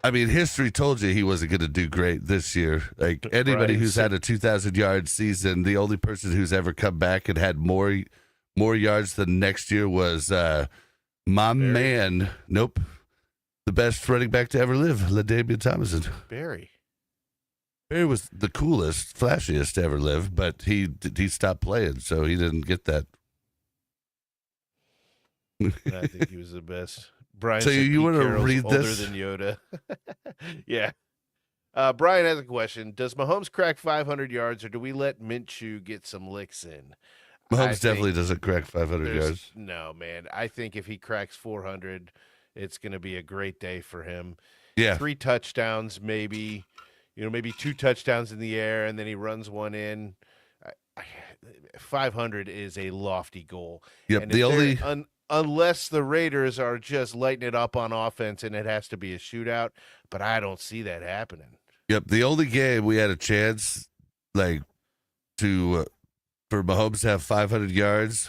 I mean, history told you he wasn't going to do great this year. Like anybody Right. who's had a 2,000-yard season, the only person who's ever come back and had more yards than next year was my man. Nope, the best running back to ever live, LaDainian Tomlinson. Barry. Barry was the coolest, flashiest to ever live, but he stopped playing, so he didn't get that. I think he was the best. Brian, So said you Pete want to Carroll's read older this? than Yoda. Yeah. Brian has a question. Does Mahomes crack 500 yards, or do we let Minshew get some licks in? I Mahomes think definitely doesn't crack 500 there's- yards. No, man. I think if he cracks 400, it's going to be a great day for him. Yeah, 3 touchdowns, maybe. Maybe 2 touchdowns in the air, and then he runs one in. 500 is a lofty goal. yep. And The if only they're- unless the Raiders are just lighting it up on offense and it has to be a shootout, but I don't see that happening. Yep, the only game we had a chance, like, to for Mahomes to have 500 yards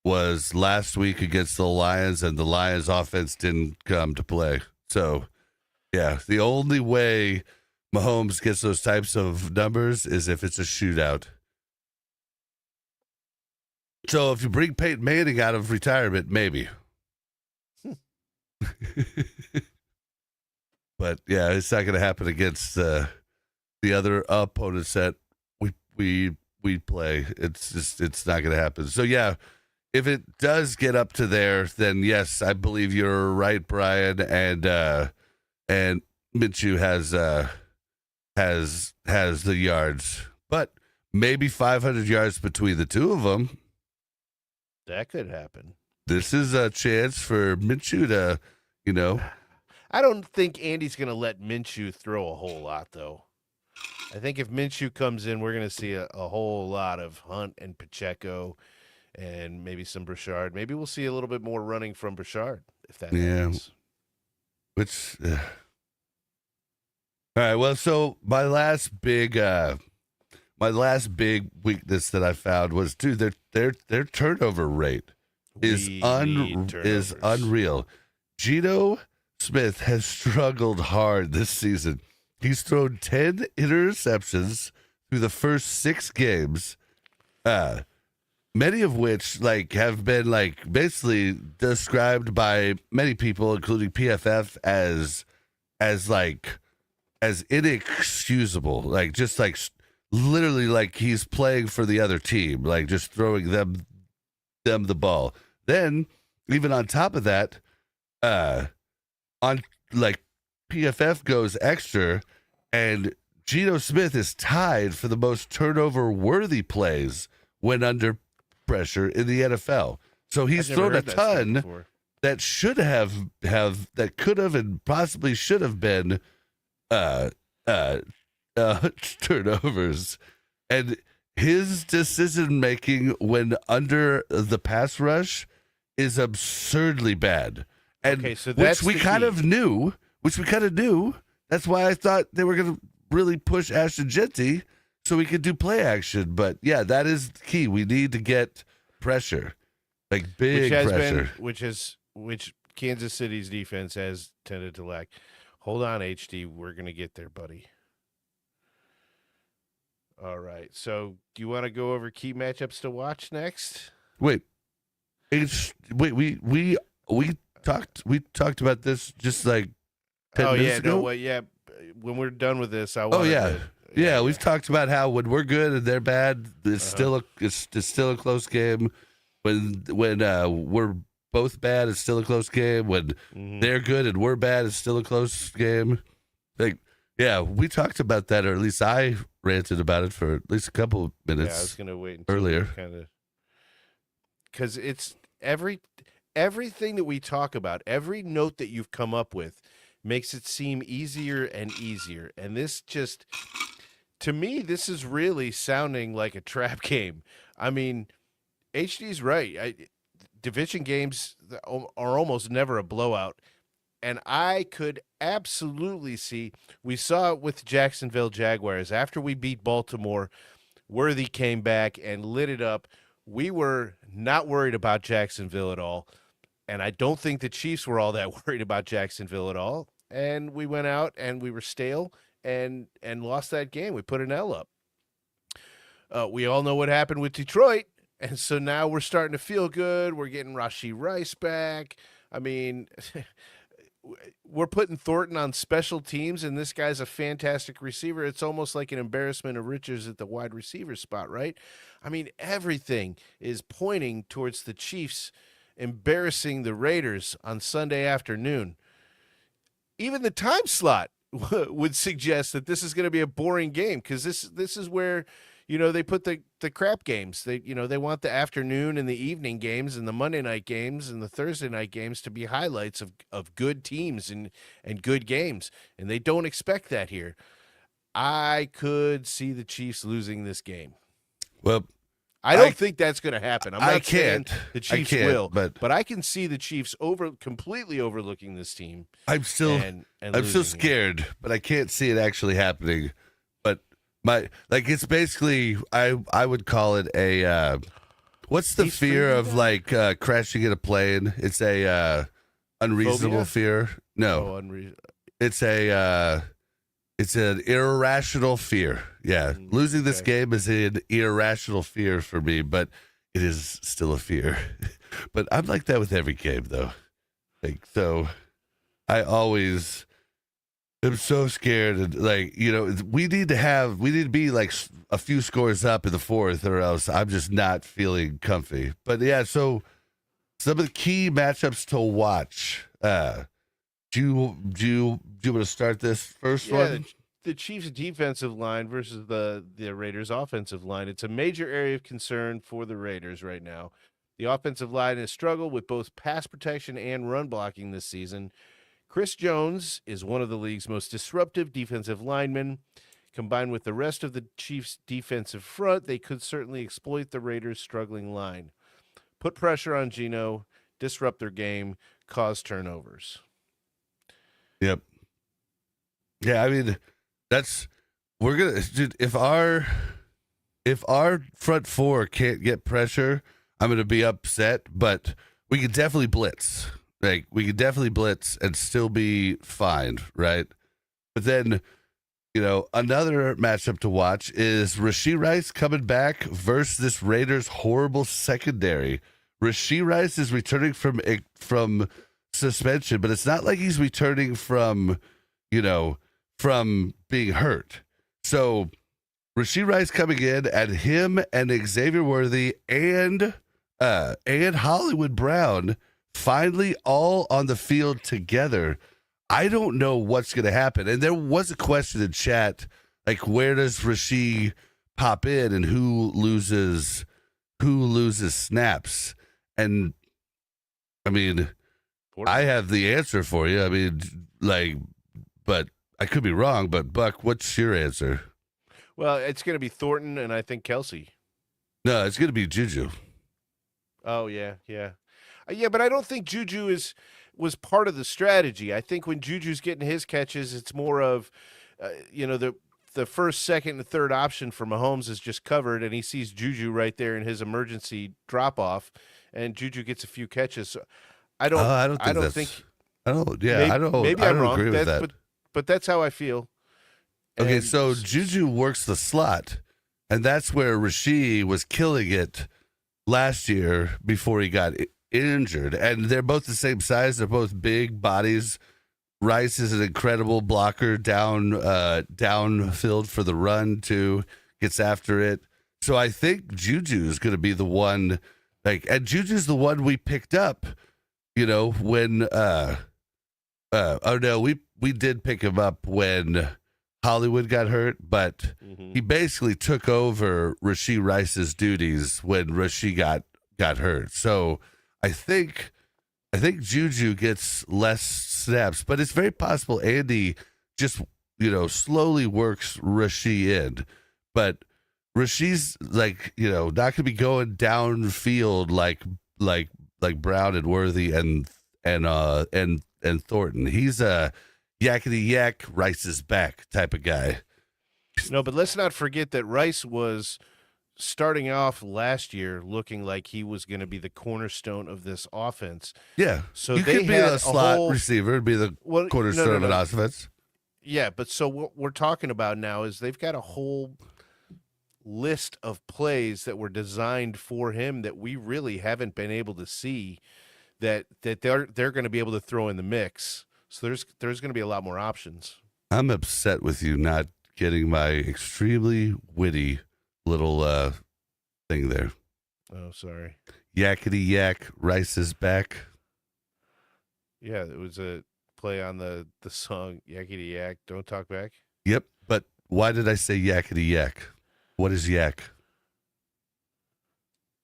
was last week against the Lions, and the Lions' offense didn't come to play. So, yeah, the only way Mahomes gets those types of numbers is if it's a shootout. So if you bring Peyton Manning out of retirement, maybe. But yeah, it's not going to happen against the other opponents that we play. It's not going to happen. So yeah, if it does get up to there, then yes, I believe you're right, Brian, and Minshew has the yards, but maybe 500 yards between the two of them. That could happen. This is a chance for Minshew to, I don't think Andy's going to let Minshew throw a whole lot, though. I think if Minshew comes in, we're going to see a whole lot of Hunt and Pacheco and maybe some Brashard. Maybe we'll see a little bit more running from Brashard, if that happens. which. All right. Well, so my last big weakness that I found was, dude, their turnover rate is We need turnovers. unreal. Geno Smith has struggled hard this season. He's thrown 10 interceptions through the first 6 games, many of which have been basically described by many people, including PFF, as inexcusable. Literally he's playing for the other team, just throwing them the ball. Then even on top of that, PFF goes extra, and Geno Smith is tied for the most turnover-worther plays when under pressure in the NFL. So he's I've never thrown a heard that stat ton before. that should that could have and possibly should have been turnovers, and his decision making when under the pass rush is absurdly bad. And Okay, so that's which we the kind key. of knew. That's why I thought they were going to really push Ashton Jeanty so we could do play action. But yeah, that is the key. We need to get pressure, big pressure. Which Kansas City's defense has tended to lack. Hold on, HD. We're going to get there, buddy. All right. So do you want to go over key matchups to watch next? Wait, we talked about this just 10 minutes ago. When we're done with this, I want. Oh yeah. We've talked about how when we're good and they're bad, it's still a close game. When we're both bad, it's still a close game. When they're good and we're bad, it's still a close game. Like, yeah, we talked about that, or at least I ranted about it for at least a couple of minutes. Yeah, I was going to wait until earlier, kind of, because it's everything that we talk about, every note that you've come up with makes it seem easier and easier. And this just, to me, this is really sounding like a trap game. I mean, HD's right. Division games are almost never a blowout. And I could absolutely see, we saw it with Jacksonville Jaguars. After we beat Baltimore, Worthy came back and lit it up. We were not worried about Jacksonville at all. And I don't think the Chiefs were all that worried about Jacksonville at all. And we went out and we were stale and lost that game. We put an L up. We all know what happened with Detroit. And so now we're starting to feel good. We're getting Rashee Rice back. I mean, we're putting Thornton on special teams, and this guy's a fantastic receiver. It's almost like an embarrassment of riches at the wide receiver spot, right? I mean, everything is pointing towards the Chiefs embarrassing the Raiders on Sunday afternoon. Even the time slot would suggest that this is going to be a boring game, because this is where, they put the crap games. They want the afternoon and the evening games and the Monday night games and the Thursday night games to be highlights of good teams and good games. And they don't expect that here. I could see the Chiefs losing this game. Well, I don't think that's going to happen. I'm not saying the Chiefs will, but I can see the Chiefs completely overlooking this team. I'm still scared, but I can't see it actually happening. But it's basically, I would call it a what's the fear of crashing in a plane? It's a unreasonable fear. No, it's an irrational fear. Yeah. Losing this game is an irrational fear for me, but it is still a fear. But I'm like that with every game, though. So I always am so scared. And we need to be like a few scores up in the fourth, or else I'm just not feeling comfy. But yeah, so some of the key matchups to watch. Do you want to start this first one? The Chiefs' defensive line versus the Raiders' offensive line. It's a major area of concern for the Raiders right now. The offensive line has struggled with both pass protection and run blocking this season. Chris Jones is one of the league's most disruptive defensive linemen. Combined with the rest of the Chiefs' defensive front, they could certainly exploit the Raiders' struggling line. Put pressure on Geno, disrupt their game, cause turnovers. Yep. Yeah, I mean, we're gonna, dude, if our front four can't get pressure, I'm gonna be upset. But we could definitely blitz. We could definitely blitz and still be fine, right? But then, another matchup to watch is Rashee Rice coming back versus this Raiders horrible secondary. Rashee Rice is returning from suspension, but it's not like he's returning from being hurt. So Rashee Rice coming in, and him and Xavier Worthy and Hollywood Brown finally all on the field together. I don't know what's going to happen. And there was a question in chat, where does Rashee pop in and who loses snaps? And I mean, I have the answer for you. I mean, but I could be wrong. But Buck, what's your answer? Well, it's going to be Thornton and I think Kelsey. No, it's going to be Juju. Oh yeah. But I don't think Juju was part of the strategy. I think when Juju's getting his catches, it's more of, the first, second, and third option for Mahomes is just covered, and he sees Juju right there in his emergency drop off, and Juju gets a few catches. So I don't think. Maybe I'm wrong. Agree with that. But that's how I feel. Okay, and so Juju works the slot, and that's where Rashee was killing it last year before he got injured. And they're both the same size. They're both big bodies. Rice is an incredible blocker downfield for the run too. Gets after it. So I think Juju is going to be the one. And Juju's the one we picked up when oh no, we did pick him up when Hollywood got hurt, but he basically took over Rashee Rice's duties when Rashee got hurt. So I think Juju gets less snaps, but it's very possible Andy just slowly works Rashee in. But Rashee's not going to be going downfield like Brown and Worthy and Thornton. He's a yakety yak, Rice is back type of guy. No, but let's not forget that Rice was starting off last year looking like he was going to be the cornerstone of this offense. Yeah. So you they could be had a slot receiver, be the cornerstone of an offense. Yeah, but so what we're talking about now is they've got a whole list of plays that were designed for him that we really haven't been able to see that they're going to be able to throw in the mix. So there's going to be a lot more options. I'm upset with you not getting my extremely witty little thing there. Oh, sorry. Yakety yak, Rice is back. Yeah, it was a play on the song Yakety Yak, Don't Talk Back. Yep, but why did I say yakety yak? What is yak?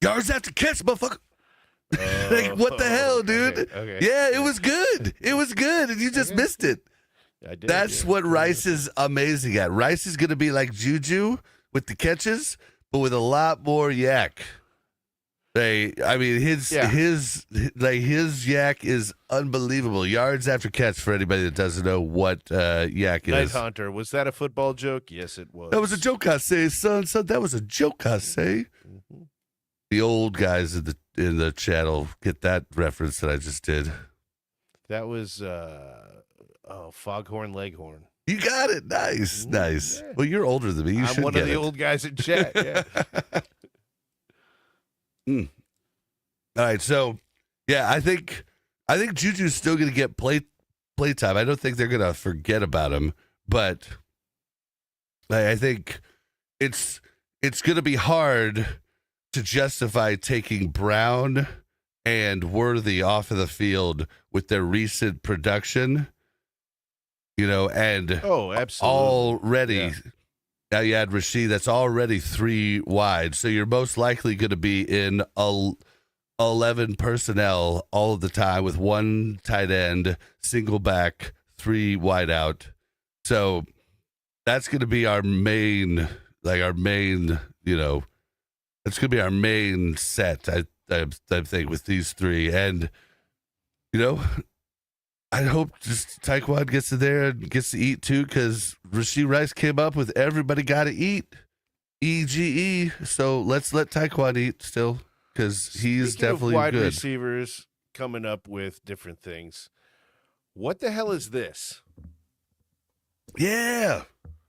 Yards after catch, motherfucker. What the hell, dude? Okay. Yeah, it was good. It was good, and you just missed it. I did. That's what Rice is amazing at. Rice is going to be like Juju with the catches, but with a lot more yak. His yak is unbelievable. Yards after catch for anybody that doesn't know what yak is. Night Hunter, was that a football joke? Yes, it was. That was a joke, I say, son. That was a joke, I say. Mm-hmm. The old guys in the chat will get that reference that I just did. That was Foghorn Leghorn. You got it. Nice, nice. Yeah. Well, you're older than me. I'm one of the old guys in chat. Yeah. All right, so yeah, I think Juju's still going to get play time. I don't think they're going to forget about him, but I think it's going to be hard to justify taking Brown and Worthy off of the field with their recent production. And absolutely. Already, now you add Rashee, that's already 3 wide. So you're most likely going to be in 11 personnel all of the time with 1 tight end, single back, 3 wide out. So that's going to be our main, it's going to be our main set, I think, with these 3. And, I hope just Taekwon gets in there and gets to eat too, because Rashee Rice came up with everybody got to eat, EGE. So let's let Taekwon eat still, because he's Speaking definitely of wide good. receivers coming up with different things. What the hell is this? Yeah.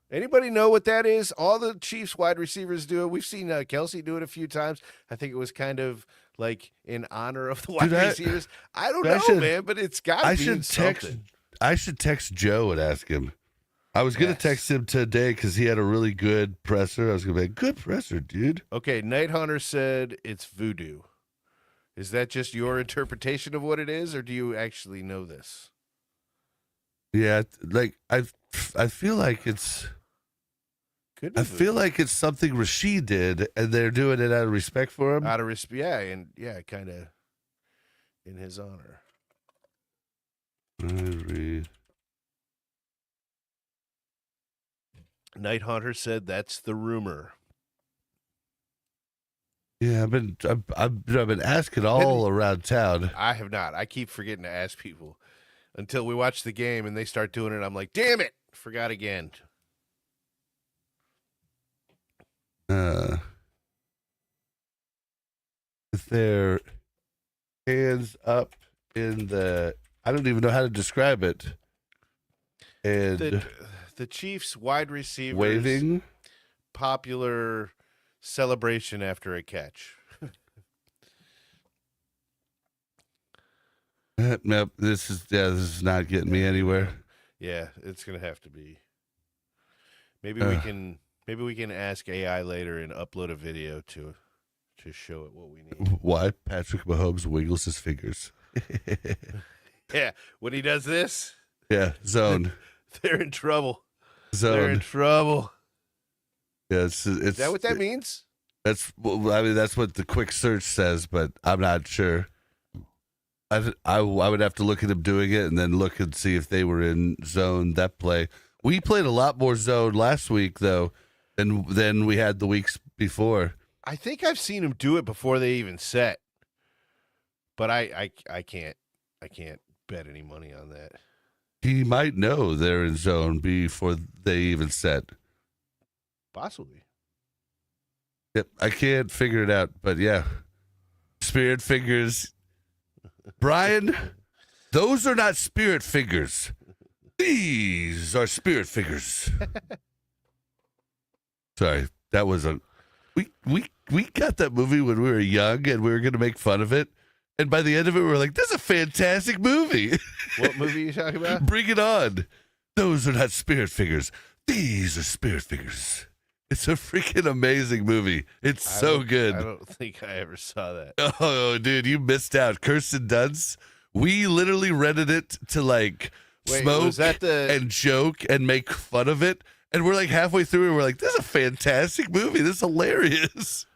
Anybody know what that is? All the Chiefs wide receivers do it. We've seen Kelsey do it a few times. I think it was kind of like in honor of the wide receivers. I don't know, man, but it's got to be something. I should text Joe and ask him. I was going to text him today because he had a really good presser. I was going to be like, good presser, dude. Okay, Night Hunter said it's voodoo. Is that just your interpretation of what it is, or do you actually know this? Yeah, I feel like it's... I feel like it's something Rashee did, and they're doing it out of respect for him. Out of respect, kind of in his honor. Night Hunter said that's the rumor. Yeah, I've been asking all around town. I have not. I keep forgetting to ask people until we watch the game and they start doing it. I'm like, damn it, forgot again. With their hands up in the, I don't even know how to describe it. And the Chiefs wide receivers waving, popular celebration after a catch. Nope, this is not getting me anywhere. Yeah, it's gonna have to be. Maybe we can ask AI later and upload a video to show it what we need. Why Patrick Mahomes wiggles his fingers. Yeah, when he does this, Yeah, zone. they're in trouble. Zone. They're in trouble. Yeah, it's Is that what that means? That's that's what the quick search says, but I'm not sure. I would have to look at him doing it and then look and see if they were in zone that play. We played a lot more zone last week though than we had the weeks before. I think I've seen him do it before they even set, but I can't bet any money on that. He might know they're in zone before they even set. Possibly. Yep, I can't figure it out, but yeah, spirit fingers. Brian, those are not spirit fingers. These are spirit fingers. Sorry, that was we got that movie when we were young and we were going to make fun of it. And by the end of it, we were like, this is a fantastic movie. What movie are you talking about? Bring it on. Those are not spirit fingers. These are spirit fingers. It's a freaking amazing movie. It's so good. I don't think I ever saw that. Oh, dude, you missed out. Kirsten Dunst. We literally rented it to like smoke was that and joke and make fun of it. And we're like halfway through and we're like, this is a fantastic movie. This is hilarious.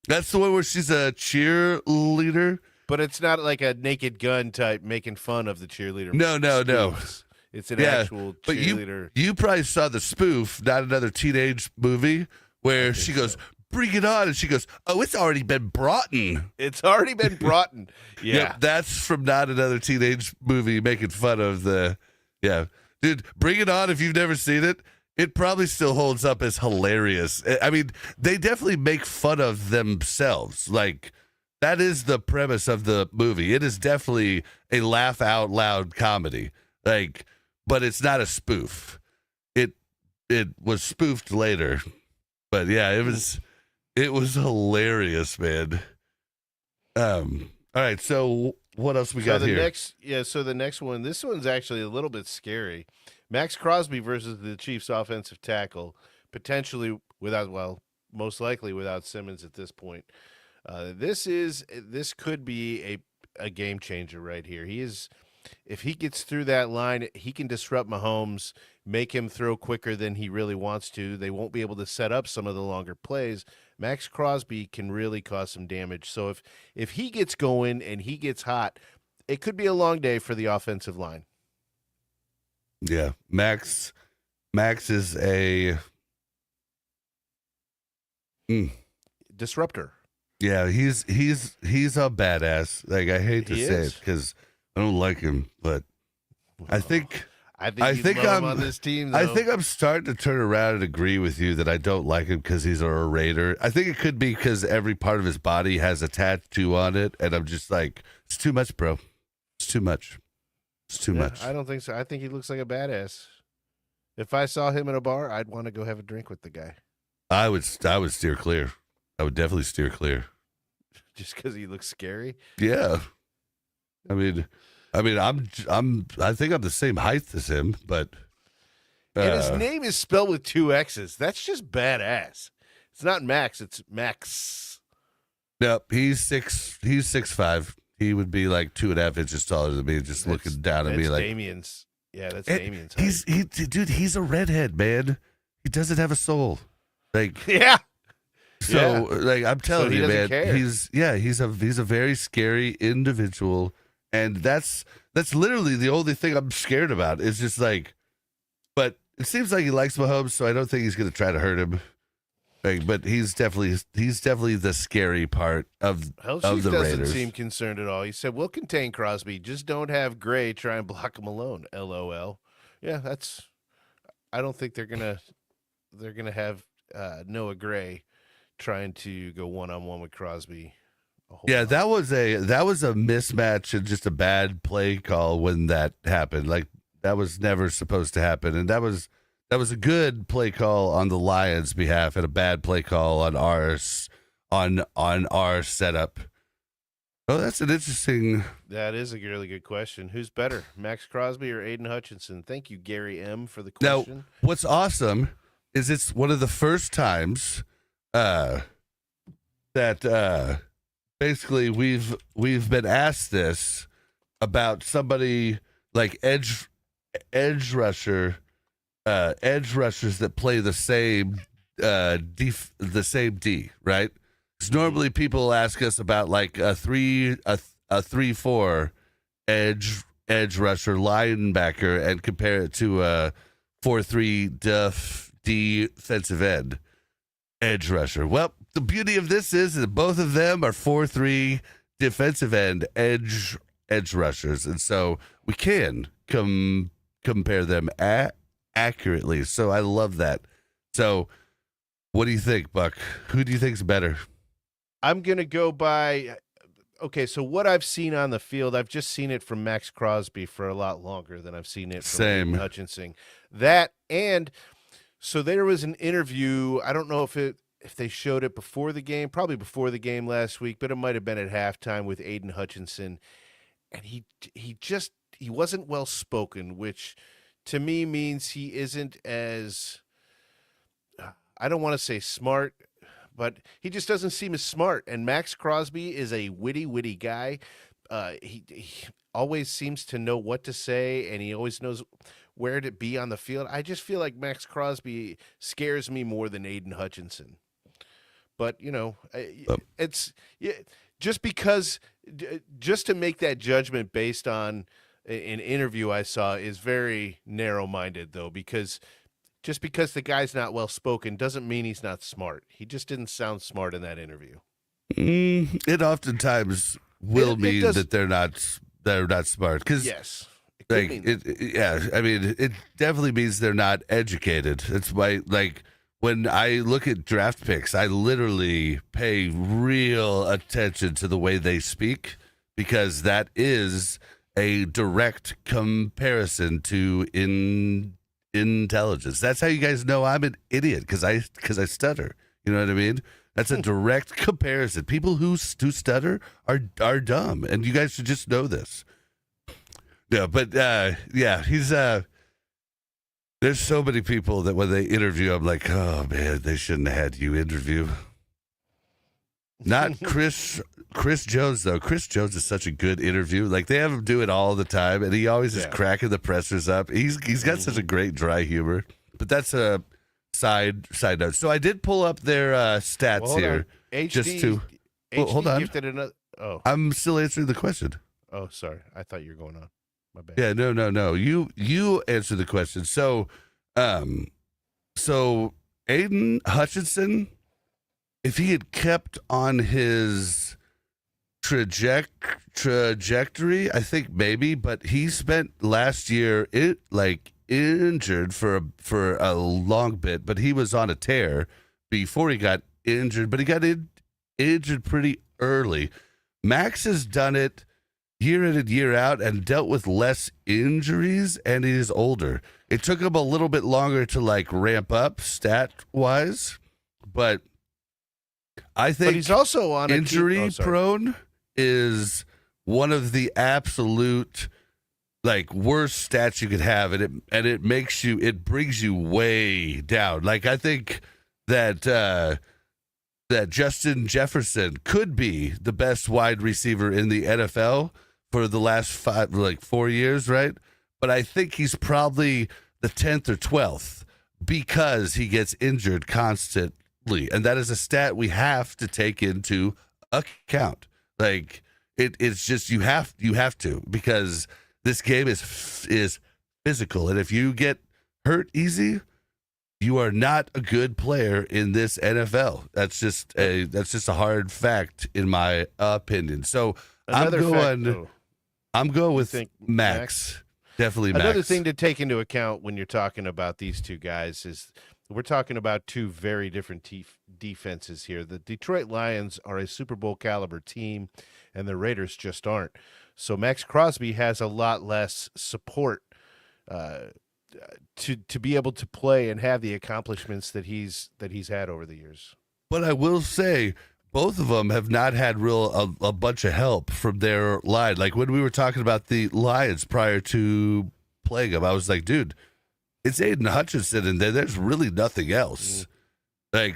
That's the one where she's a cheerleader. But it's not like a Naked Gun type making fun of the cheerleader. No. spoofs. It's an actual But cheerleader. you probably saw the spoof, Not Another Teenage Movie, where she goes, bring it on. And she goes, oh, it's already been brought in. It's already been brought in. Yeah. Yep, that's from Not Another Teenage Movie, making fun of the, yeah. Dude, Bring It On, if you've never seen it, it probably still holds up as hilarious. I mean, they definitely make fun of themselves. Like, that is the premise of the movie. It is definitely a laugh out loud comedy. Like, but it's not a spoof. It was spoofed later. But yeah, it was hilarious, man. All right, so what else we got here? So the next one, this one's actually a little bit scary. Max Crosby versus the Chiefs offensive tackle, potentially most likely without Simmons at this point. This could be a game changer right here. If he gets through that line, he can disrupt Mahomes, make him throw quicker than he really wants to. They won't be able to set up some of the longer plays. Max Crosby can really cause some damage. So if he gets going and he gets hot, it could be a long day for the offensive line. Yeah, Max is a disruptor. Yeah, he's a badass. Like, I hate to say it because I don't like him, but I think I'm on this team. Though. I think I'm starting to turn around and agree with you that I don't like him because he's a Raider. I think it could be because every part of his body has a tattoo on it, and I'm just like, it's too much, bro. It's too much. It's too much. I don't think so. I think he looks like a badass. If I saw him in a bar, I'd want to go have a drink with the guy. I would steer clear. I would definitely steer clear. Just because he looks scary? Yeah. I mean, I think I'm the same height as him, but and his name is spelled with 2 X's. That's just badass. It's not Max, it's Max. Nope, he's 6'5". He would be like 2.5 inches taller than me, just looking down at me like Damien's. Yeah, that's Damien's height. He's a redhead, man. He doesn't have a soul. Like, yeah. So like, I'm telling you, man, care. he's a very scary individual. And that's literally the only thing I'm scared about. It's just like, but it seems like he likes Mahomes, so I don't think he's going to try to hurt him. Like, but he's definitely the scary part of the Raiders. Doesn't seem concerned at all. He said, "We'll contain Crosby. Just don't have Gray try and block him alone." LOL. Yeah, I don't think they're gonna have Noah Gray trying to go one-on-one with Crosby. Yeah, that was a mismatch and just a bad play call when that happened. Like, that was never supposed to happen, and that was a good play call on the Lions' behalf and a bad play call on ours on our setup. Oh, that's an interesting. That is a really good question. Who's better, Max Crosby or Aiden Hutchinson? Thank you, Gary M, for the question. Now, what's awesome is it's one of the first times that basically we've been asked this about somebody like edge rushers that play the same the same D, right? Because normally people ask us about like a 3-4 edge rusher linebacker and compare it to a 4-3 defensive end edge rusher. Well, the beauty of this is that both of them are 4-3 defensive end edge rushers, and so we can compare them accurately. So I love that. So what do you think, Buck? Who do you think's better? I'm going to go by, okay, so what I've seen on the field, I've just seen it from Max Crosby for a lot longer than I've seen it from Aiden Hutchinson. That, and so there was an interview, I don't know if they showed it before the game, probably before the game last week, but it might have been at halftime with Aiden Hutchinson, and he wasn't well spoken, which to me means he isn't as, I don't want to say smart, but he just doesn't seem as smart. And Max Crosby is a witty guy. He always seems to know what to say, and he always knows where to be on the field. I just feel like Max Crosby scares me more than Aiden Hutchinson. But, it's just because just to make that judgment based on an interview I saw is very narrow-minded, though, because just because the guy's not well-spoken doesn't mean he's not smart. He just didn't sound smart in that interview. It oftentimes will mean that they're not smart. Because yes, I mean, it definitely means they're not educated. It's why, like, when I look at draft picks, I literally pay real attention to the way they speak, because that is a direct comparison to intelligence. That's how you guys know I'm an idiot, because I stutter. You know what I mean? That's a direct comparison. People who stutter are dumb, and you guys should just know this. Yeah, but he's there's so many people that when they interview, I'm like, oh man, they shouldn't have had you interview. Not Chris Jones, though. Chris Jones is such a good interview. Like, they have him do it all the time, and he always is cracking the pressers up. He's got such a great dry humor. But that's a side note. So I did pull up their stats here. Hold on. I'm still answering the question. Oh, sorry. I thought you were going on. My bad. Yeah, no. You answer the question. So, Aiden Hutchinson, if he had kept on his trajectory, I think maybe, but he spent last year injured for a long bit, but he was on a tear before he got injured, but he got injured pretty early. Max has done it year in and year out and dealt with less injuries, and he is older. It took him a little bit longer to ramp up stat wise, but I think he's also on injury prone is one of the absolute worst stats you could have, and it brings you way down. I think that Justin Jefferson could be the best wide receiver in the NFL for the last 4 years, right? But I think he's probably the 10th or 12th because he gets injured constantly, and that is a stat we have to take into account. It's just you have to, because this game is physical, and if you get hurt easy, you are not a good player in this NFL. That's just a hard fact in my opinion. So I'm going with Max. Definitely Max. Another thing to take into account when you're talking about these two guys is we're talking about two very different defenses here. The Detroit Lions are a Super Bowl caliber team, and the Raiders just aren't. So Max Crosby has a lot less support to be able to play and have the accomplishments that he's had over the years. But I will say, both of them have not had a bunch of help from their line. When we were talking about the Lions prior to playing them, I was like, dude, it's Aiden Hutchinson, and there's really nothing else.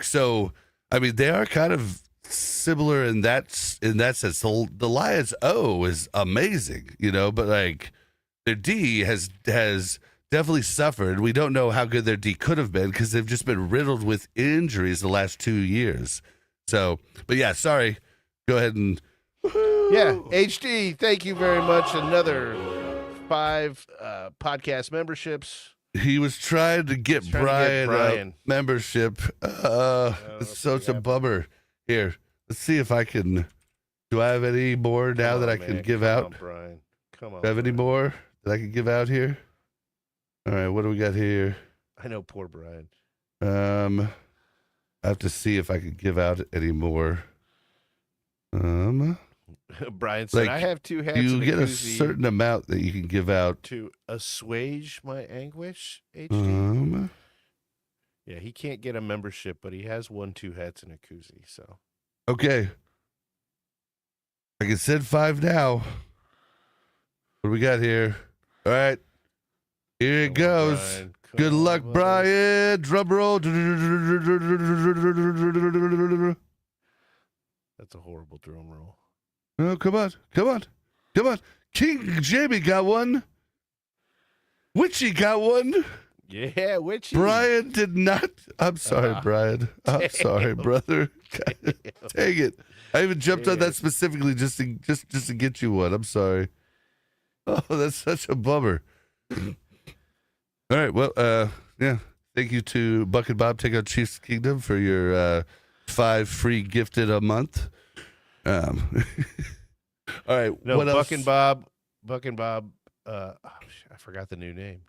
So, I mean, they are kind of similar in that sense. The Lions O is amazing, but like their D has definitely suffered. We don't know how good their D could have been because they've just been riddled with injuries the last 2 years. So, but yeah, sorry. Go ahead and yeah, HD. Thank you very much. Another 5 podcast memberships. He was trying to get Brian membership. It's such a bummer. Here, let's see if I can. Do I have any more now that I can give out? Come on, Brian. Come on. Do I have any more that I can give out here? All right, what do we got here? I know, poor Brian. I have to see if I can give out any more. Brian said, "I have 2 hats." You get a certain amount that you can give out to assuage my anguish. HD. Yeah, he can't get a membership, but he has 1 2 hats and a koozie. So okay, I can send 5 now. What do we got here? All right, here it goes. Brian. Good luck, Brian. Drum roll. That's a horrible drum roll. Oh, come on. King Jamie got one. Witchy got one. Yeah, Witchy. Brian did not. I'm sorry, Brian. I'm sorry, brother. Dang it. I even jumped on that specifically just to get you one. I'm sorry. Oh, that's such a bummer. All right, well, yeah. Thank you to Buk and Bob. Take out Chiefs Kingdom for your 5 free gifted a month. All right. No, what else? Buk and Bob. I forgot the new name.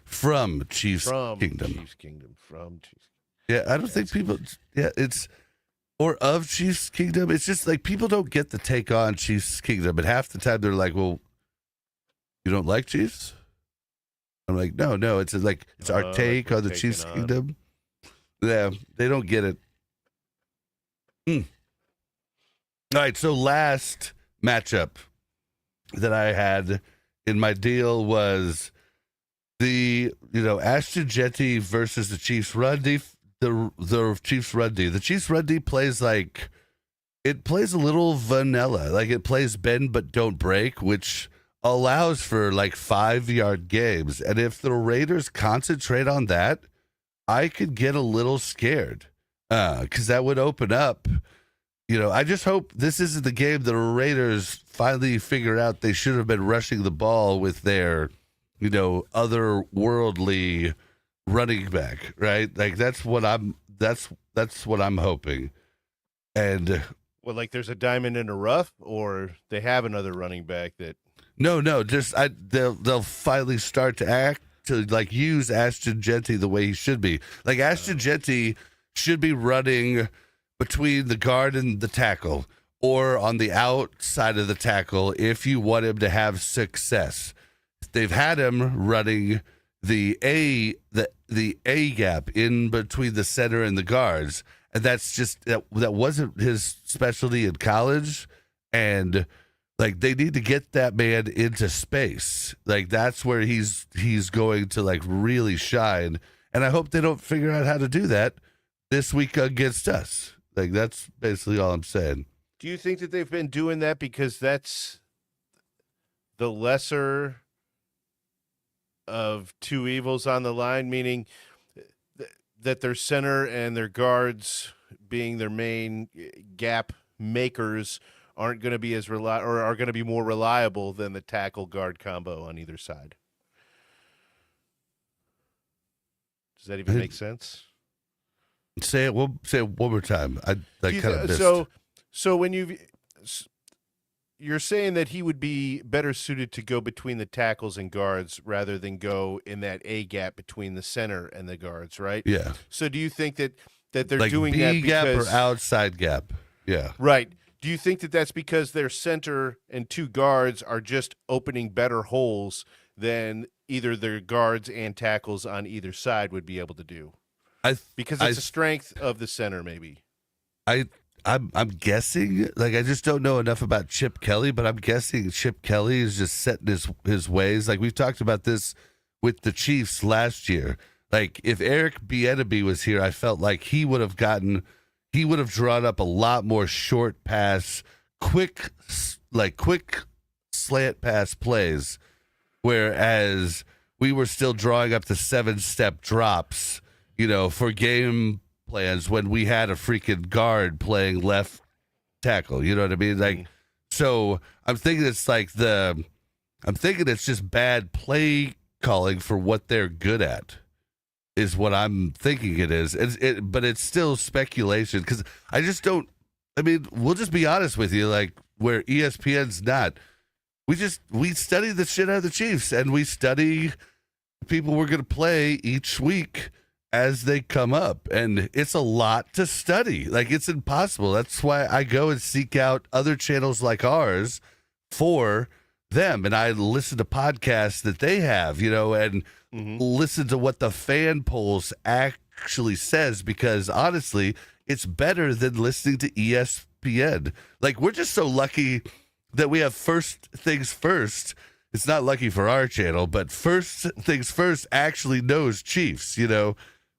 From Chiefs Kingdom. Chiefs Kingdom. From Chiefs. Yeah, I don't think people. Yeah, it's or of Chiefs Kingdom. It's just like people don't get the take on Chiefs Kingdom, and half the time they're like, "Well, you don't like Chiefs?" I'm like, no. It's like it's our take on the Chiefs Kingdom. Yeah, they don't get it. All right, so last matchup that I had in my deal was the Ashton Jeanty versus the Chiefs run D. The Chiefs run D. The Chiefs run D plays like it plays a little vanilla, like it plays bend but don't break, which allows for like 5-yard games. And if the Raiders concentrate on that, I could get a little scared because that would open up. I just hope this isn't the game the Raiders finally figure out they should have been rushing the ball with their, otherworldly running back, right? Like that's what I'm hoping. And well, like there's a diamond in the rough, or they have another running back that. No, just they'll finally start to act to like use Ashton Jeanty the way he should be. Like Ashton Jeanty should be running between the guard and the tackle, or on the outside of the tackle if you want him to have success. They've had him running the A gap in between the center and the guards, and that's just that wasn't his specialty in college, and like they need to get that man into space. Like that's where he's going to like really shine, and I hope they don't figure out how to do that this week against us. Like that's basically all I'm saying. Do you think that they've been doing that because that's the lesser of 2 evils on the line, meaning that their center and their guards being their main gap makers aren't going to be as or are going to be more reliable than the tackle guard combo on either side? Does that even make sense? Say it one more time. I kind of missed. So when you're saying that he would be better suited to go between the tackles and guards rather than go in that A gap between the center and the guards, right? Yeah. So do you think that they're like doing B that gap because or outside gap? Yeah. Right. Do you think that that's because their center and 2 guards are just opening better holes than either their guards and tackles on either side would be able to do? Because it's a strength of the center, maybe. I'm guessing, like I just don't know enough about Chip Kelly, but I'm guessing Chip Kelly is just setting his ways. Like we've talked about this with the Chiefs last year. Like if Eric Bieniemy was here, I felt like he would have gotten he would have drawn up a lot more short pass, quick slant pass plays, whereas we were still drawing up the 7-step drops, for game plans when we had a freaking guard playing left tackle. You know what I mean? Like, so I'm thinking it's just bad play calling for what they're good at, is what I'm thinking it is. But it's still speculation, because I just don't. I mean, we'll just be honest with you, like where ESPN's not. We study the shit out of the Chiefs, and we study people we're going to play each week as they come up, and it's a lot to study. Like, it's impossible. That's why I go and seek out other channels like ours for them, and I listen to podcasts that they have, and listen to what the fan polls actually says, because honestly, it's better than listening to ESPN. Like, we're just so lucky that we have First Things First. It's not lucky for our channel, but First Things First actually knows Chiefs,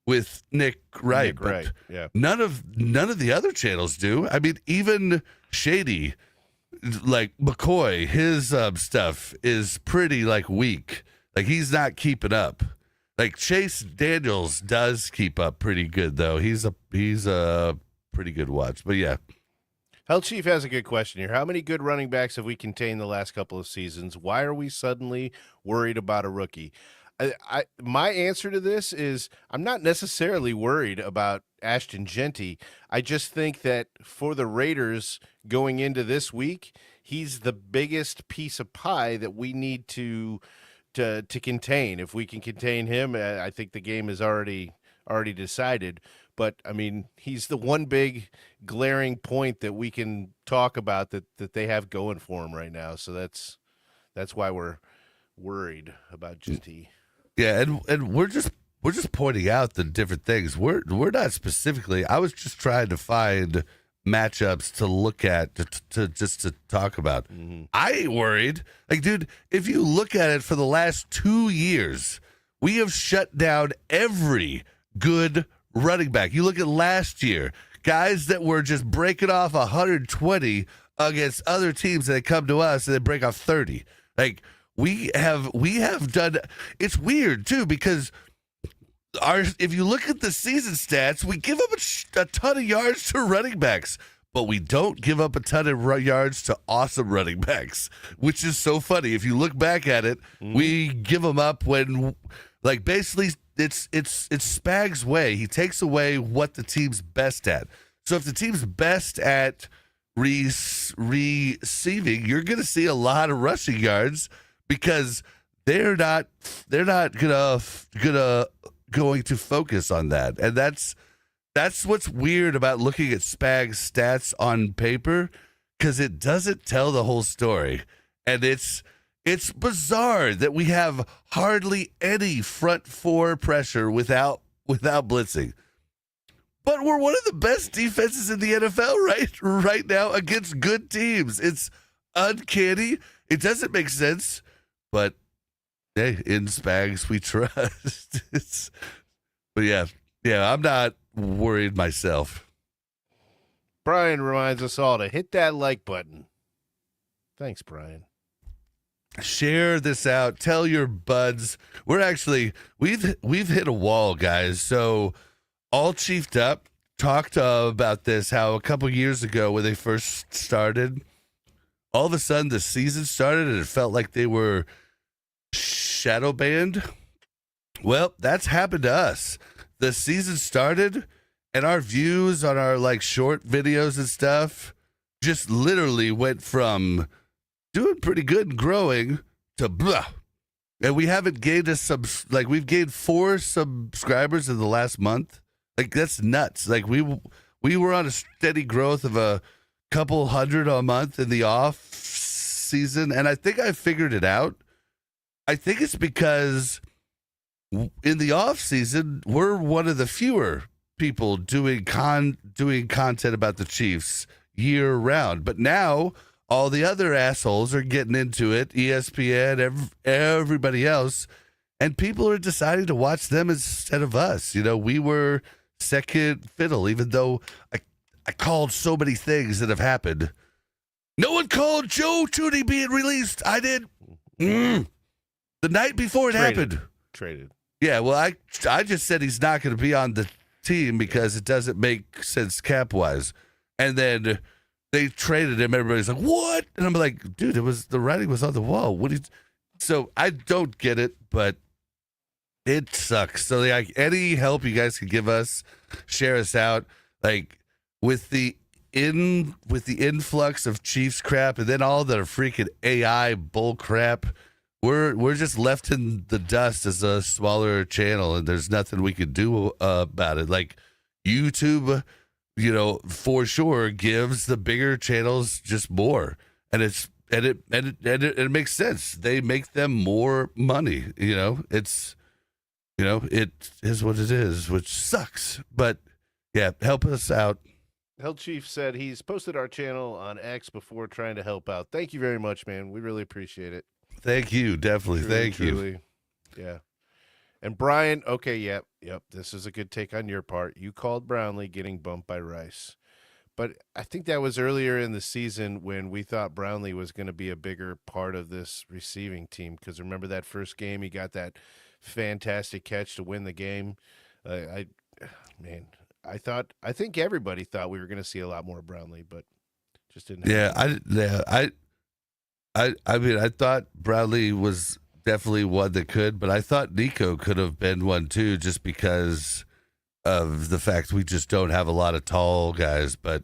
with Nick Wright. Right, yeah. None of the other channels do. I mean, even Shady, like McCoy, his stuff is pretty weak. Like, he's not keeping up. Like, Chase Daniels does keep up pretty good, though. He's a pretty good watch. But yeah. Hell Chief has a good question here. How many good running backs have we contained the last couple of seasons? Why are we suddenly worried about a rookie? My answer to this is I'm not necessarily worried about Ashton Jeanty. I just think that for the Raiders going into this week, he's the biggest piece of pie that we need to contain. If we can contain him, I think the game is already decided. But I mean, he's the one big glaring point that we can talk about that they have going for him right now. So that's why we're worried about Jeanty. Yeah, and we're just pointing out the different things. We're not specifically. I was just trying to find matchups to look at to talk about. I ain't worried. Like, dude, if you look at it for the last 2 years, we have shut down every good running back. You look at last year, guys that were just breaking off 120 against other teams, and they come to us and they break off 30. Like, we have done. It's weird too, because if you look at the season stats, we give up a ton of yards to running backs, but we don't give up a ton of yards to awesome running backs, which is so funny. If you look back at it, we give them up when, like, basically it's Spag's way. He takes away what the team's best at. So if the team's best at receiving, you're going to see a lot of rushing yards, because they're not going to focus on that. And that's what's weird about looking at Spag's stats on paper, because it doesn't tell the whole story. And it's bizarre that we have hardly any front four pressure without blitzing. But we're one of the best defenses in the NFL right now against good teams. It's uncanny. It doesn't make sense, but hey, in Spags we trust. But yeah, I'm not worried myself. Brian reminds us all to hit that like button. Thanks, Brian. Share this out. Tell your buds. We've hit a wall, guys. So All Chiefed Up talked about this, how a couple years ago when they first started, all of a sudden the season started and it felt like they were shadow banned. Well, that's happened to us. The season started and our views on our short videos and stuff just literally went from doing pretty good and growing to blah. And we haven't gained we've gained 4 subscribers in the last month. Like, that's nuts. Like, we were on a steady growth of a couple hundred a month in the off season, and I think I figured it out. I think it's because in the off season, we're one of the fewer people doing content about the Chiefs year round. But now all the other assholes are getting into it, ESPN, everybody else, and people are deciding to watch them instead of us. We were second fiddle, even though I called so many things that have happened. No one called Joe Tooney being released. I did. The night before it happened. Traded. Yeah, well, I just said he's not going to be on the team because it doesn't make sense cap-wise. And then they traded him. Everybody's like, what? And I'm like, dude, the writing was on the wall. So I don't get it, but it sucks. So like any help you guys can give us, share us out. Like with the influx of Chiefs crap and then all the freaking AI bull crap, we're just left in the dust as a smaller channel, and there's nothing we can do about it. Like YouTube, for sure gives the bigger channels just more, and it makes sense. They make them more money. It is what it is, which sucks. But yeah, help us out. Hell Chief said he's posted our channel on X before trying to help out. Thank you very much, man. We really appreciate it. Thank you, definitely. Thank you. Yeah. And Brian, okay, yep. This is a good take on your part. You called Brownlee getting bumped by Rice. But I think that was earlier in the season when we thought Brownlee was going to be a bigger part of this receiving team. Because remember that first game, he got that fantastic catch to win the game. I think everybody thought we were going to see a lot more Brownlee, but just didn't happen. I mean, I thought Brownlee was definitely one that could, but I thought Nico could have been one too, just because of the fact we just don't have a lot of tall guys. But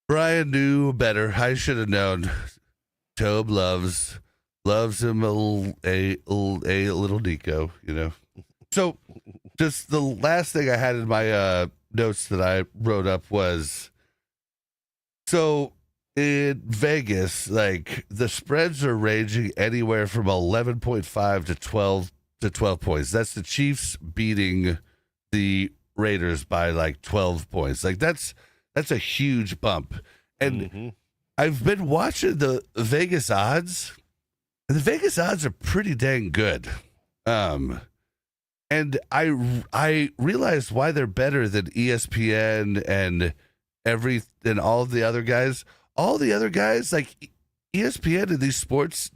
Brian knew better. I should have known. Tobe loves him a little Nico, So, just the last thing I had in my notes that I wrote up was, so in Vegas, like the spreads are ranging anywhere from 11.5 to 12 points. That's the Chiefs beating the Raiders by like 12 points. Like that's a huge bump. And I've been watching the Vegas odds, and the Vegas odds are pretty dang good. And I realized why they're better than ESPN and all the other guys. All the other guys, like ESPN and these sports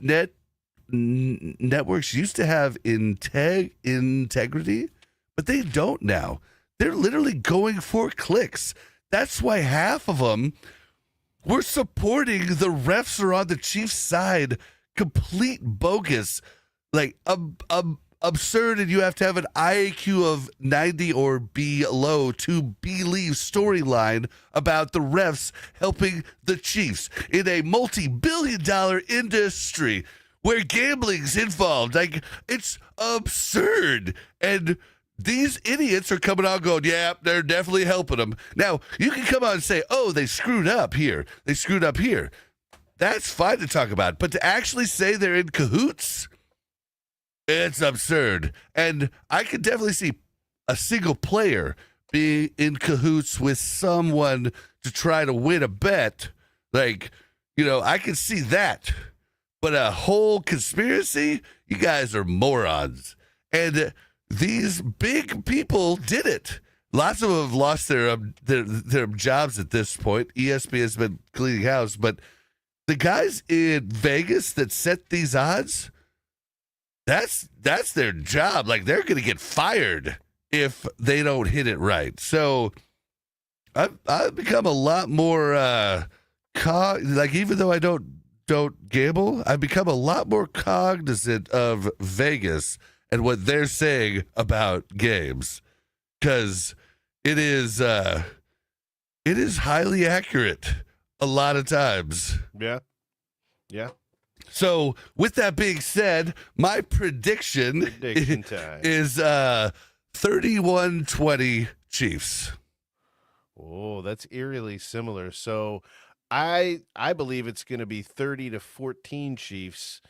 networks used to have integrity, but they don't now. They're literally going for clicks. That's why half of them were supporting the refs are on the Chiefs' side. Complete bogus, like absurd, and you have to have an IQ of 90 or below to believe storyline about the refs helping the Chiefs in a multi-billion-dollar industry where gambling's involved. Like, it's absurd. And these idiots are coming out going, yeah, they're definitely helping them. Now, you can come out and say, oh, they screwed up here. They screwed up here. That's fine to talk about. But to actually say they're in cahoots, it's absurd. And I could definitely see a single player be in cahoots with someone to try to win a bet. Like, I could see that. But a whole conspiracy, you guys are morons. And these big people did it. Lots of them have lost their jobs at this point. ESPN has been cleaning house. But the guys in Vegas that set these odds, that's their job. Like, they're going to get fired if they don't hit it right. So I've become a lot more like, even though I don't gamble, I've become a lot more cognizant of Vegas and what they're saying about games, because it is highly accurate a lot of times. Yeah. So, with that being said, my prediction time is 31-20 Chiefs. Oh, that's eerily similar. So, I believe it's going to be 30-14 Chiefs,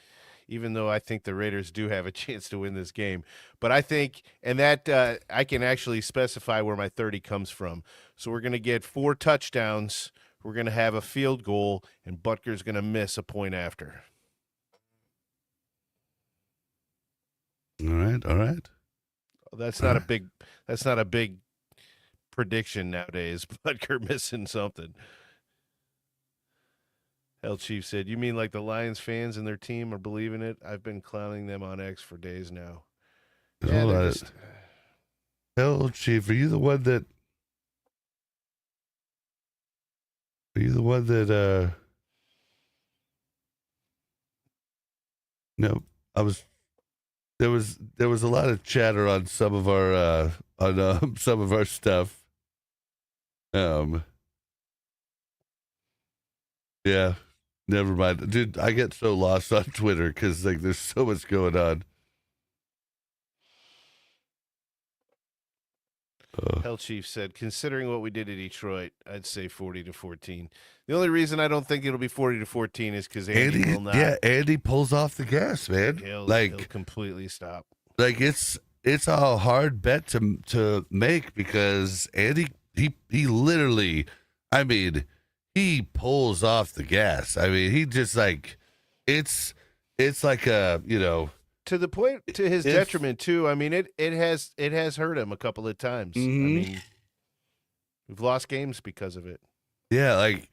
even though I think the Raiders do have a chance to win this game. But I think, and that I can actually specify where my 30 comes from. So, we're going to get 4 touchdowns. We're going to have a field goal, and Butker's going to miss a point after. All right. That's not a big prediction nowadays. Butker missing something. Hell Chief said, "You mean like the Lions fans and their team are believing it? I've been clowning them on X for days now." Yeah, they're just... Hell Chief, are you the one that? No, I was. There was a lot of chatter on some of our some of our stuff. Yeah, never mind, dude. I get so lost on Twitter because like there's so much going on. Hell Chief said, considering what we did at Detroit, I'd say 40-14. The only reason I don't think it'll be 40-14 is because Andy will not. Yeah, Andy pulls off the gas, man. He'll completely stop. Like it's a hard bet to make because Andy he literally, I mean, he pulls off the gas. I mean, he just like it's like a, you know, to the point, to his detriment too. I mean, it has hurt him a couple of times. Mm-hmm. I mean, we've lost games because of it. Yeah, like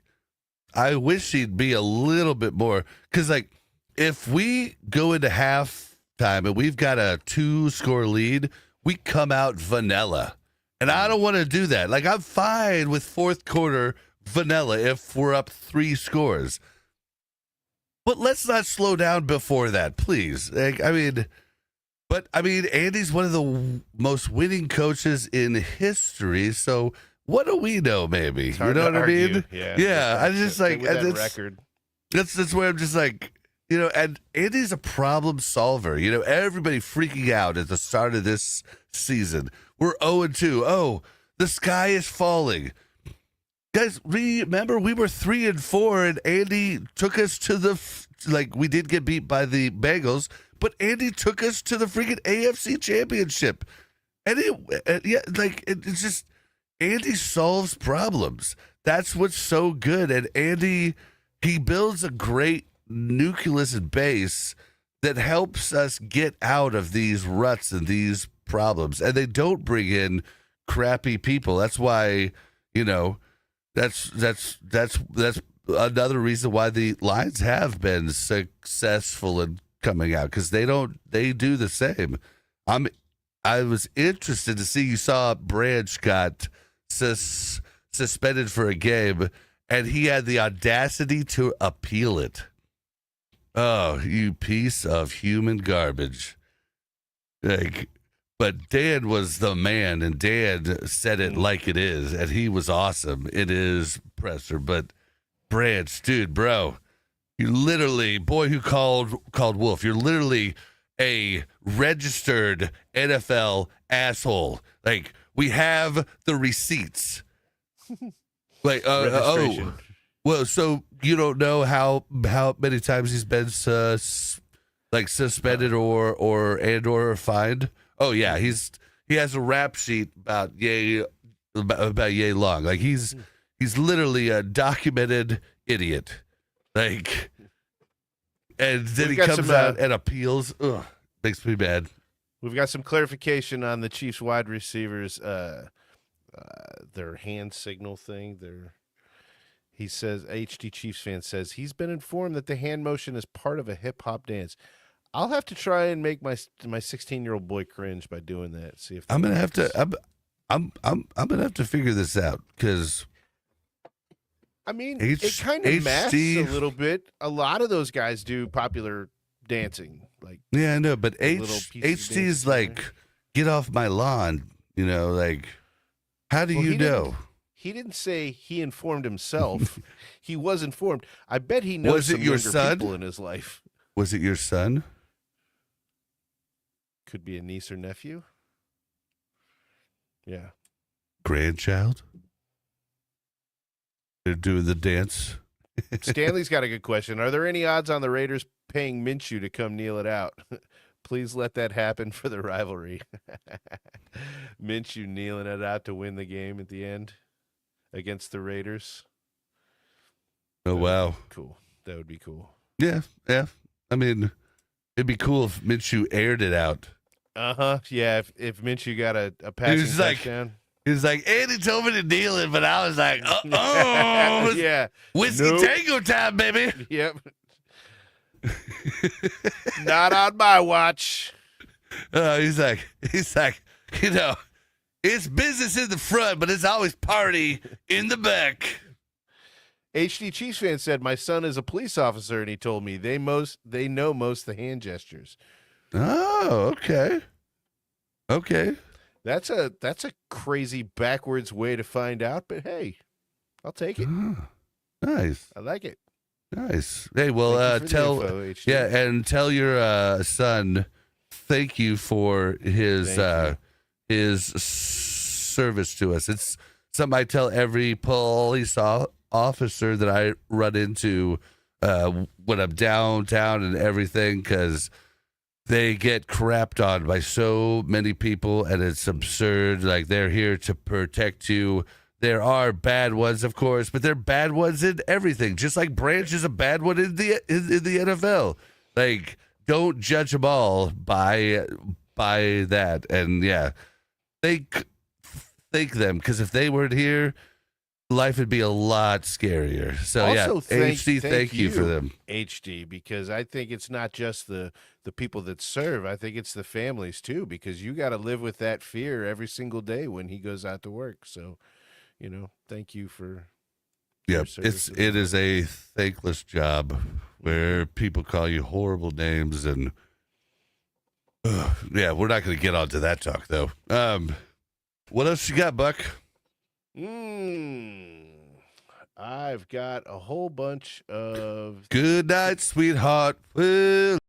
I wish he'd be a little bit more, because like if we go into halftime and we've got a 2-score lead, we come out vanilla, and I don't want to do that. Like I'm fine with fourth quarter vanilla if we're up 3 scores. But let's not slow down before that, please. Like, I mean, Andy's one of the most winning coaches in history. So what do we know? Maybe, you know what I mean? Yeah. I just like that record. That's where I'm just like, you know. And Andy's a problem solver. You know, everybody freaking out at the start of this season. We're 0-2. Oh, the sky is falling. Guys, remember we were 3-4, and Andy took us to the we did get beat by the Bengals, but Andy took us to the freaking AFC Championship, and it's just Andy solves problems. That's what's so good, and Andy, he builds a great nucleus and base that helps us get out of these ruts and these problems, and they don't bring in crappy people. That's why, you know. That's another reason why the Lions have been successful in coming out, because they do the same. I was interested to see, you saw Branch got suspended for a game, and he had the audacity to appeal it. Oh, you piece of human garbage! Like. But Dan was the man, and Dan said it like it is, and he was awesome. It is presser, but Branch, dude, bro, you literally, boy who called wolf, you're literally a registered NFL asshole. Like, we have the receipts. Like, well, so you don't know how many times he's been suspended or fined? Oh yeah, he has a rap sheet about yay long. Like he's literally a documented idiot. Like, and then he comes out and appeals. Ugh, makes me mad. We've got some clarification on the Chiefs wide receivers, their hand signal thing. He says, HD Chiefs fan says he's been informed that the hand motion is part of a hip hop dance. I'll have to try and make my 16-year-old boy cringe by doing that. See if I'm gonna have to. I'm gonna have to figure this out, because I mean, it kind of masks a little bit. A lot of those guys do popular dancing, like, yeah, I know, but HD is like, get off my lawn. You know, like, how do you know? He didn't say he informed himself. He was informed. I bet he knows some younger people in his life. Was it your son? Could be a niece or nephew. Yeah. Grandchild? They're doing the dance. Stanley's got a good question. Are there any odds on the Raiders paying Minshew to come kneel it out? Please let that happen for the rivalry. Minshew kneeling it out to win the game at the end against the Raiders. Oh, wow. Cool. That would be cool. Yeah. I mean, it'd be cool if Minshew aired it out. Yeah, if Minshew got a passing touchdown. He's like, Andy told me to deal it, but I was like, oh, yeah. whiskey Nope. tango time, baby. Yep. Not on my watch. He's like, it's business in the front, but it's always party in the back. HD Chiefs fan said, my son is a police officer, and he told me they know most of the hand gestures. Oh, okay. Okay. That's a crazy backwards way to find out, but hey, I'll take it. Oh, nice. I like it. Nice. Hey, well, Thank you for the info, HD. yeah, and tell your son thank you for his service to us. It's something I tell every police officer that I run into when I'm downtown and everything, because they get crapped on by so many people, and it's absurd. Like, they're here to protect you. There are bad ones, of course, but they're bad ones in everything. Just like Branch is a bad one in the NFL. Like, don't judge them all by that. And yeah, thank them, because if they weren't here, life would be a lot scarier. So Also, HD, thank you for them. HD, because I think it's not just the people that serve. I think it's the families too, because you got to live with that fear every single day when he goes out to work. So, thank you for. Yep, it is a thankless job where people call you horrible names, and yeah, we're not going to get onto that talk though. What else you got, Buck? I've got a whole bunch of. Good night, sweetheart. Well,